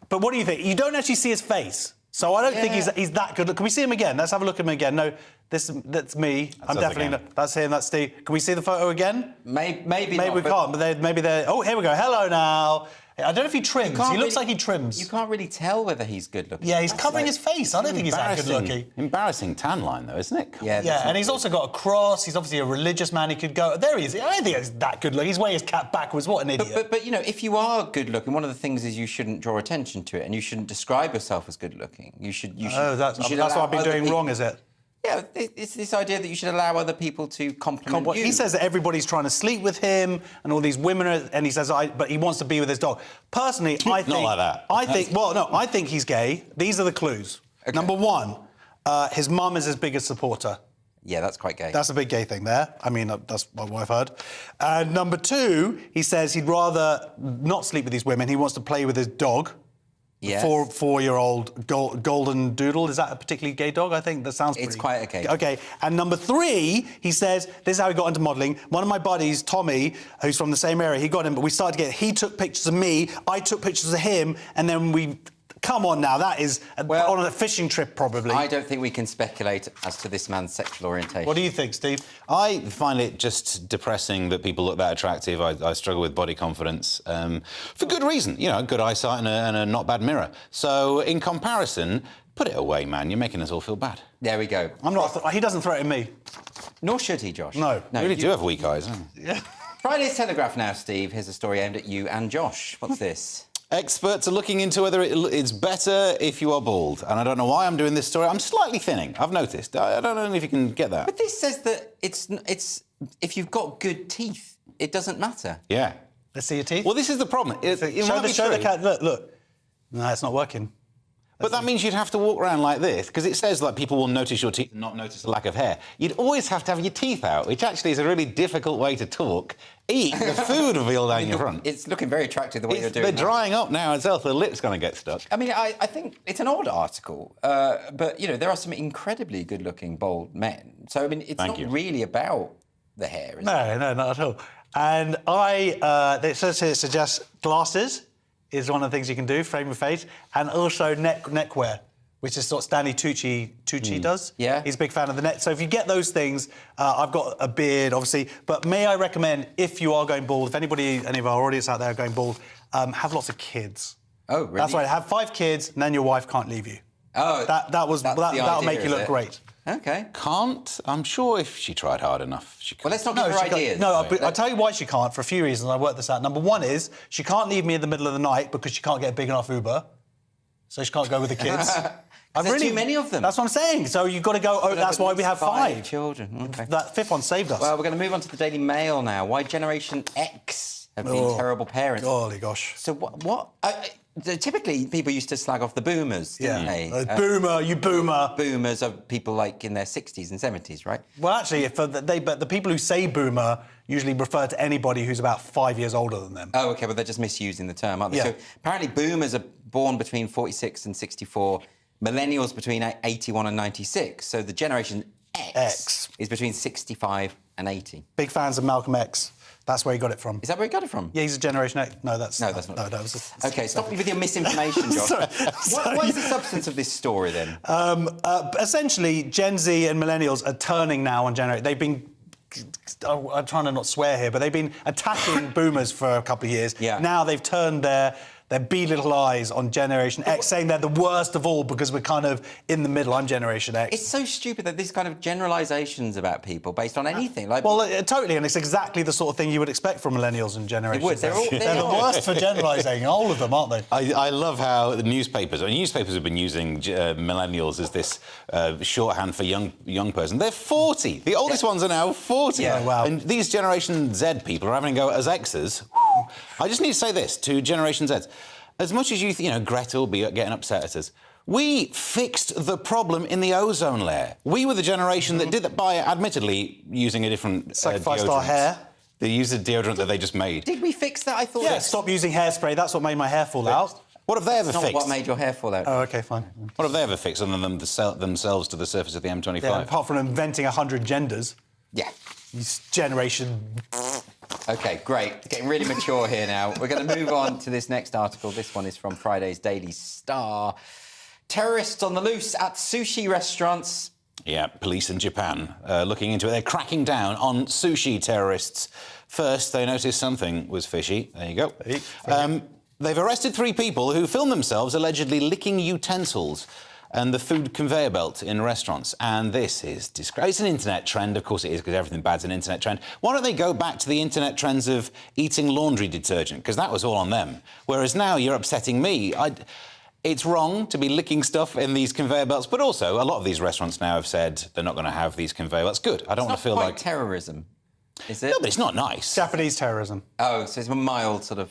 But what do you think? You don't actually see his face. So I don't think he's that good. Can we see him again? Let's have a look at him again. No, that's me. I'm definitely not. That's him, that's Steve. Can we see the photo again? Maybe not, we can't, but maybe they're... Oh, here we go. Hello now. I don't know if he trims. He looks like he trims. You can't really tell whether he's good looking. Yeah, he's covering his face. I don't think he's that good looking. Embarrassing tan line, though, isn't it? Yeah, and he's also got a cross. He's obviously a religious man. He could go... There he is. I don't think he's that good looking. He's wearing his cap backwards. What an idiot. But, you know, if you are good looking, one of the things is you shouldn't draw attention to it, and you shouldn't describe yourself as good looking. You should... Oh, that's what I've been doing wrong, is it? Yeah, it's this idea that you should allow other people to compliment you. He says that everybody's trying to sleep with him, and all these women are... And he says, but he wants to be with his dog. Personally, I think... Not like that. I think he's gay. These are the clues. Okay. Number one, his mum is his biggest supporter. Yeah, that's quite gay. That's a big gay thing there. I mean, that's what I've heard. And number two, he says he'd rather not sleep with these women. He wants to play with his dog. Yes. Four-year-old golden doodle. Is that a particularly gay dog? I think that sounds pretty... It's quite a gay. Okay. And number three, he says, this is how he got into modelling. One of my buddies, Tommy, who's from the same area, he got him, but we started together. He took pictures of me, I took pictures of him, and then we... Come on now, that is on a fishing trip, probably. I don't think we can speculate as to this man's sexual orientation. What do you think, Steve? I find it just depressing that people look that attractive. I struggle with body confidence for good reason. You know, good eyesight and a not bad mirror. So, in comparison, put it away, man. You're making us all feel bad. There we go. I'm not... He doesn't threaten me. Nor should he, Josh. No. You really do have weak eyes, don't you? Yeah. Friday's Telegraph now, Steve. Here's a story aimed at you and Josh. What's this? Experts are looking into whether it's better if you are bald. And I don't know why I'm doing this story. I'm slightly thinning, I've noticed. I don't know if you can get that. But this says that it's if you've got good teeth, it doesn't matter. Yeah. Let's see your teeth. Well, this is the problem. Show the cat. Look. No, it's not working. But that means you'd have to walk around like this, because it says like people will notice your teeth and not notice the lack of hair. You'd always have to have your teeth out, which actually is a really difficult way to talk. Eat, the food will be all down your front. It's looking very attractive the way you're doing They're drying up now itself, the lip's going to get stuck. I mean, I think it's an odd article, but, you know, there are some incredibly good-looking bald men. So, I mean, it's not really about the hair, is it? No, not at all. And it says here, it suggests glasses is one of the things you can do, frame your face, and also neckwear, which is what Stanley Tucci does. Yeah. He's a big fan of the neck. So if you get those things, I've got a beard, obviously, but may I recommend, if you are going bald, if any of our audience out there are going bald, have lots of kids. Oh, really? That's right, have 5 kids, and then your wife can't leave you. Oh, that'll make you look great. OK. Can't? I'm sure if she tried hard enough, she could. Well, let's not give her ideas. I'll tell you why she can't, for a few reasons. I worked this out. Number one is she can't leave me in the middle of the night because she can't get a big enough Uber. So she can't go with the kids. There's too many of them. That's what I'm saying. So you've got to go... Oh, that's why we have 5 children. OK. That 5th one saved us. Well, we're going to move on to the Daily Mail now. Why Generation X have been terrible parents. Holy gosh. So what... typically, people used to slag off the boomers, didn't they? Boomer, you boomer. Boomers are people like in their 60s and 70s, right? Well, actually, but the people who say boomer usually refer to anybody who's about 5 years older than them. Oh, OK, but they're just misusing the term, aren't they? Yeah. So apparently boomers are born between 46 and 64, millennials between 81 and 96. So the Generation X is between 65 and and 80. Big fans of Malcolm X. That's where he got it from. Is that where he got it from? Yeah, he's a Generation X. No, that's not. No, that was OK, stop me with your misinformation, Josh. What is the substance of this story, then? Essentially, Gen Z and millennials are turning now on Generation. They've been... I'm trying to not swear here, but they've been attacking boomers for a couple of years. Yeah. Now they've turned their beady-little eyes on Generation X, saying they're the worst of all because we're kind of in the middle. I'm Generation X. It's so stupid that these kind of generalisations about people based on anything. Like, well, totally, and it's exactly the sort of thing you would expect from millennials and Generation It would. X. They're the worst for generalising, all of them, aren't they? I love how the newspapers have been using millennials as this shorthand for young person. They're 40. The oldest ones are now 40. Yeah, wow. And these Generation Z people are having a go as X's. I just need to say this to Generation Zs. As much as you know, Greta will be getting upset at us, we fixed the problem in the ozone layer. We were the generation that did that by, admittedly, using a different Sacrificed our hair. They used a deodorant that they just made. Did we fix that? I thought... Yeah, stop using hairspray. That's what made my hair fall out. What have they ever That's fixed? not what made your hair fall out. Oh, OK, fine. What have they ever fixed other than themselves to the surface of the M25? Yeah, apart from inventing 100 genders. Yeah. Generation... OK, great. Getting really mature here now. We're going to move on to this next article. This one is from Friday's Daily Star. Terrorists on the loose at sushi restaurants. Yeah, police in Japan looking into it. They're cracking down on sushi terrorists. First, they noticed something was fishy. There you go. They've arrested 3 people who filmed themselves allegedly licking utensils and the food conveyor belt in restaurants. And this is disgraceful. It's an internet trend, of course it is, because everything bad's an internet trend. Why don't they go back to the internet trends of eating laundry detergent? Because that was all on them. Whereas now you're upsetting me. It's wrong to be licking stuff in these conveyor belts, but also a lot of these restaurants now have said they're not going to have these conveyor belts. Good. I don't want to feel like... terrorism, is it? No, but it's not nice. Japanese terrorism. Oh, so it's a mild sort of...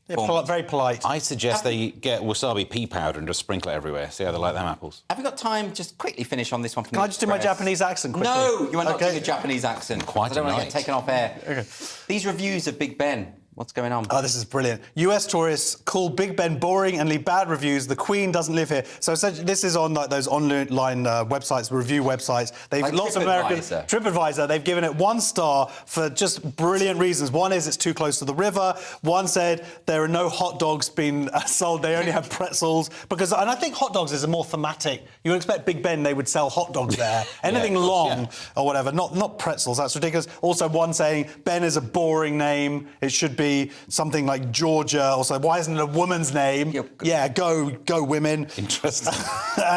Yeah, very polite. I suggest they get wasabi pea powder and just sprinkle it everywhere. See how they like them apples. Have we got time? Just quickly finish on this one. Can I just do my Japanese accent quickly? No, you are not doing a Japanese accent. Quite I don't want to nice. get taken off air. Okay. These reviews of Big Ben. What's going on? Oh, this is brilliant. US tourists call Big Ben boring and leave bad reviews. The Queen doesn't live here. So essentially, this is on like those online websites, review websites. They've like lots of American TripAdvisor. They've given it 1 star for just brilliant reasons. One is it's too close to the river. One said there are no hot dogs being sold. They only have pretzels and I think hot dogs is a more thematic. You would expect Big Ben they would sell hot dogs there. Anything long or whatever, not pretzels. That's ridiculous. Also, one saying Ben is a boring name. It should be something like Georgia, or so. Why isn't it a woman's name? Yeah, go women. Interesting.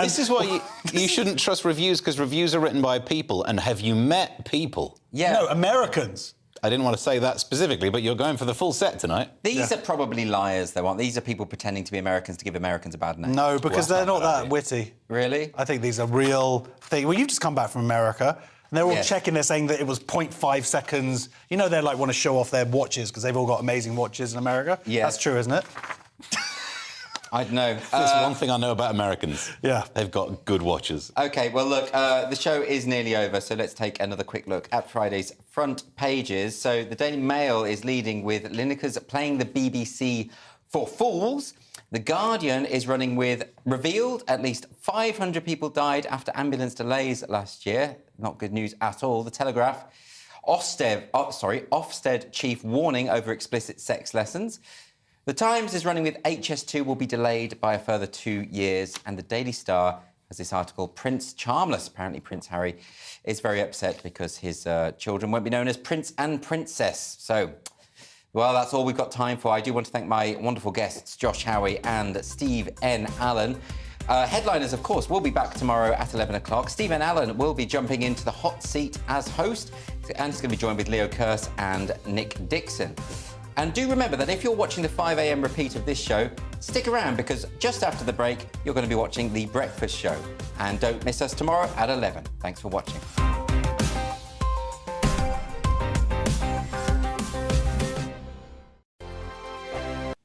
This is why you shouldn't trust reviews, because reviews are written by people. And have you met people? Yeah. No, Americans. I didn't want to say that specifically, but you're going for the full set tonight. These are probably liars, though, aren't they? These are people pretending to be Americans to give Americans a bad name. No, because they're not that witty. Really? I think these are real things. Well, you've just come back from America. And they're all checking, they're saying that it was 0.5 seconds. You know, they want to show off their watches because they've all got amazing watches in America. Yeah. That's true, isn't it? I don't know. That's one thing I know about Americans. Yeah. They've got good watches. OK, well, look, the show is nearly over, so let's take another quick look at Friday's front pages. So the Daily Mail is leading with Lineker's playing the BBC for fools. The Guardian is running with revealed at least 500 people died after ambulance delays last year. Not good news at all. The Telegraph, Ofsted chief warning over explicit sex lessons. The Times is running with HS2 will be delayed by a further 2 years. And the Daily Star has this article, Prince Charmless. Apparently Prince Harry is very upset because his children won't be known as Prince and Princess. So... well, that's all we've got time for. I do want to thank my wonderful guests, Josh Howie and Steve N. Allen. Headliners, of course, will be back tomorrow at 11 o'clock. Steve N. Allen will be jumping into the hot seat as host, and he's going to be joined with Leo Kearse and Nick Dixon. And do remember that if you're watching the 5 a.m. repeat of this show, stick around, because just after the break, you're going to be watching The Breakfast Show. And don't miss us tomorrow at 11. Thanks for watching.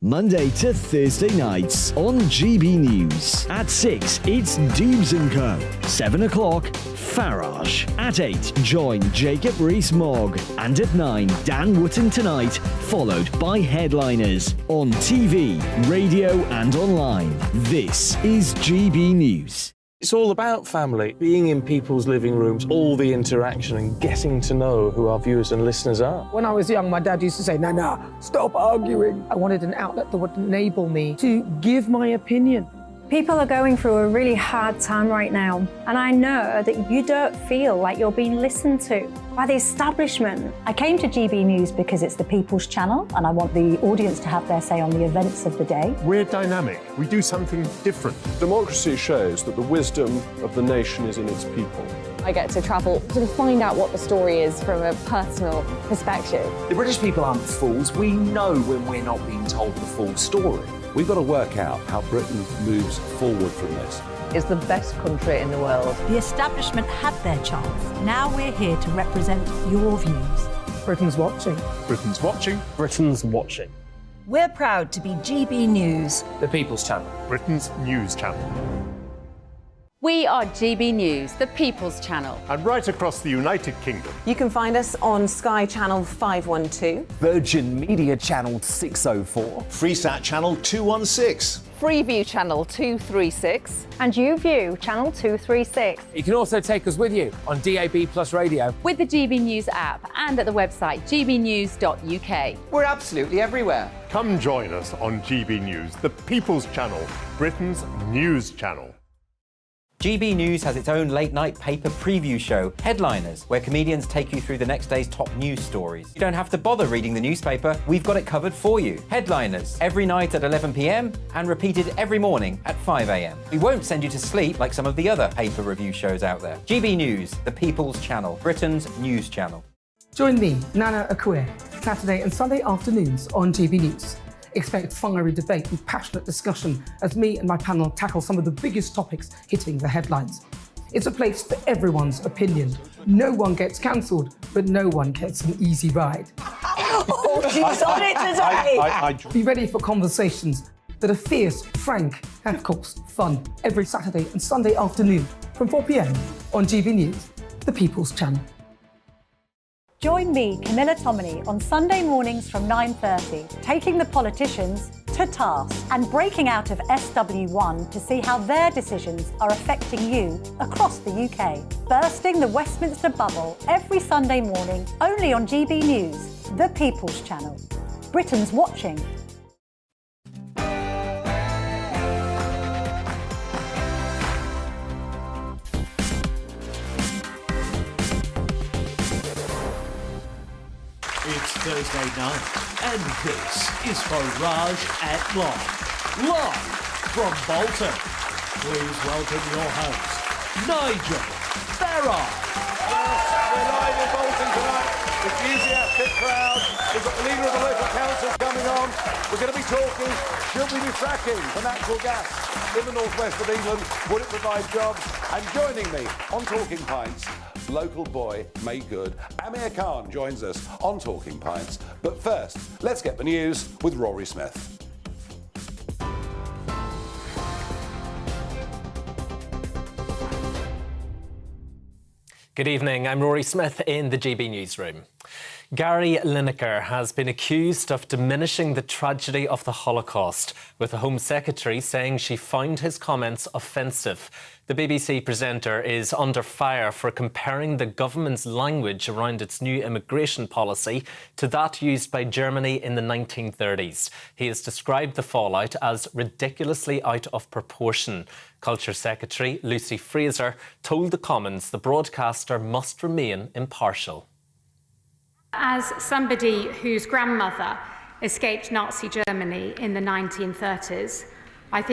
Monday to Thursday nights on GB News. At 6, it's Dubes & Co. 7 o'clock, Farage. At 8, join Jacob Rees-Mogg. And at 9, Dan Wootton Tonight, followed by Headliners. On TV, radio and online. This is GB News. It's all about family, being in people's living rooms, all the interaction and getting to know who our viewers and listeners are. When I was young, my dad used to say, "No, stop arguing." I wanted an outlet that would enable me to give my opinion. People are going through a really hard time right now, and I know that you don't feel like you're being listened to by the establishment. I came to GB News because it's the People's Channel, and I want the audience to have their say on the events of the day. We're dynamic. We do something different. Democracy shows that the wisdom of the nation is in its people. I get to travel to find out what the story is from a personal perspective. The British people aren't fools. We know when we're not being told the full story. We've got to work out how Britain moves forward from this. It's the best country in the world. The establishment had their chance. Now we're here to represent your views. Britain's watching. Britain's watching. Britain's watching. We're proud to be GB News, The People's Channel. Britain's news channel. We are GB News, the People's Channel. And right across the United Kingdom. You can find us on Sky Channel 512, Virgin Media Channel 604, Freesat Channel 216. Freeview Channel 236, and YouView Channel 236. You can also take us with you on DAB+ radio, with the GB News app and at the website gbnews.uk. We're absolutely everywhere. Come join us on GB News, the People's Channel, Britain's news channel. GB News has its own late-night paper preview show, Headliners, where comedians take you through the next day's top news stories. You don't have to bother reading the newspaper, we've got it covered for you. Headliners, every night at 11 p.m. and repeated every morning at 5 a.m. We won't send you to sleep like some of the other paper review shows out there. GB News, the People's Channel, Britain's news channel. Join me, Nana Akue, Saturday and Sunday afternoons on GB News. Expect fiery debate and passionate discussion as me and my panel tackle some of the biggest topics hitting the headlines. It's a place for everyone's opinion. No one gets cancelled, but no one gets an easy ride. Oh, she's on it today! Be ready for conversations that are fierce, frank, and of course, fun. Every Saturday and Sunday afternoon from 4 p.m. on GB News, the People's Channel. Join me, Camilla Tominey, on Sunday mornings from 9:30, taking the politicians to task and breaking out of SW1 to see how their decisions are affecting you across the UK. Bursting the Westminster bubble every Sunday morning, only on GB News, the People's Channel. Britain's watching. It's Thursday night, and this is Farage at Live from Bolton. Please welcome your host, Nigel Farage. We're live in Bolton tonight. It's the enthusiastic crowd. We've got the leader of the local council coming on. We're going to be talking, should we be fracking for natural gas in the northwest of England? Would it provide jobs? And joining me on Talking Pints, local boy made good, Amir Khan joins us on Talking Pints. But first, let's get the news with Rory Smith. Good evening, I'm Rory Smith in the GB Newsroom. Gary Lineker has been accused of diminishing the tragedy of the Holocaust, with the Home Secretary saying she found his comments offensive. The BBC presenter is under fire for comparing the government's language around its new immigration policy to that used by Germany in the 1930s. He has described the fallout as ridiculously out of proportion. Culture Secretary Lucy Fraser told the Commons the broadcaster must remain impartial. As somebody whose grandmother escaped Nazi Germany in the 1930s, I think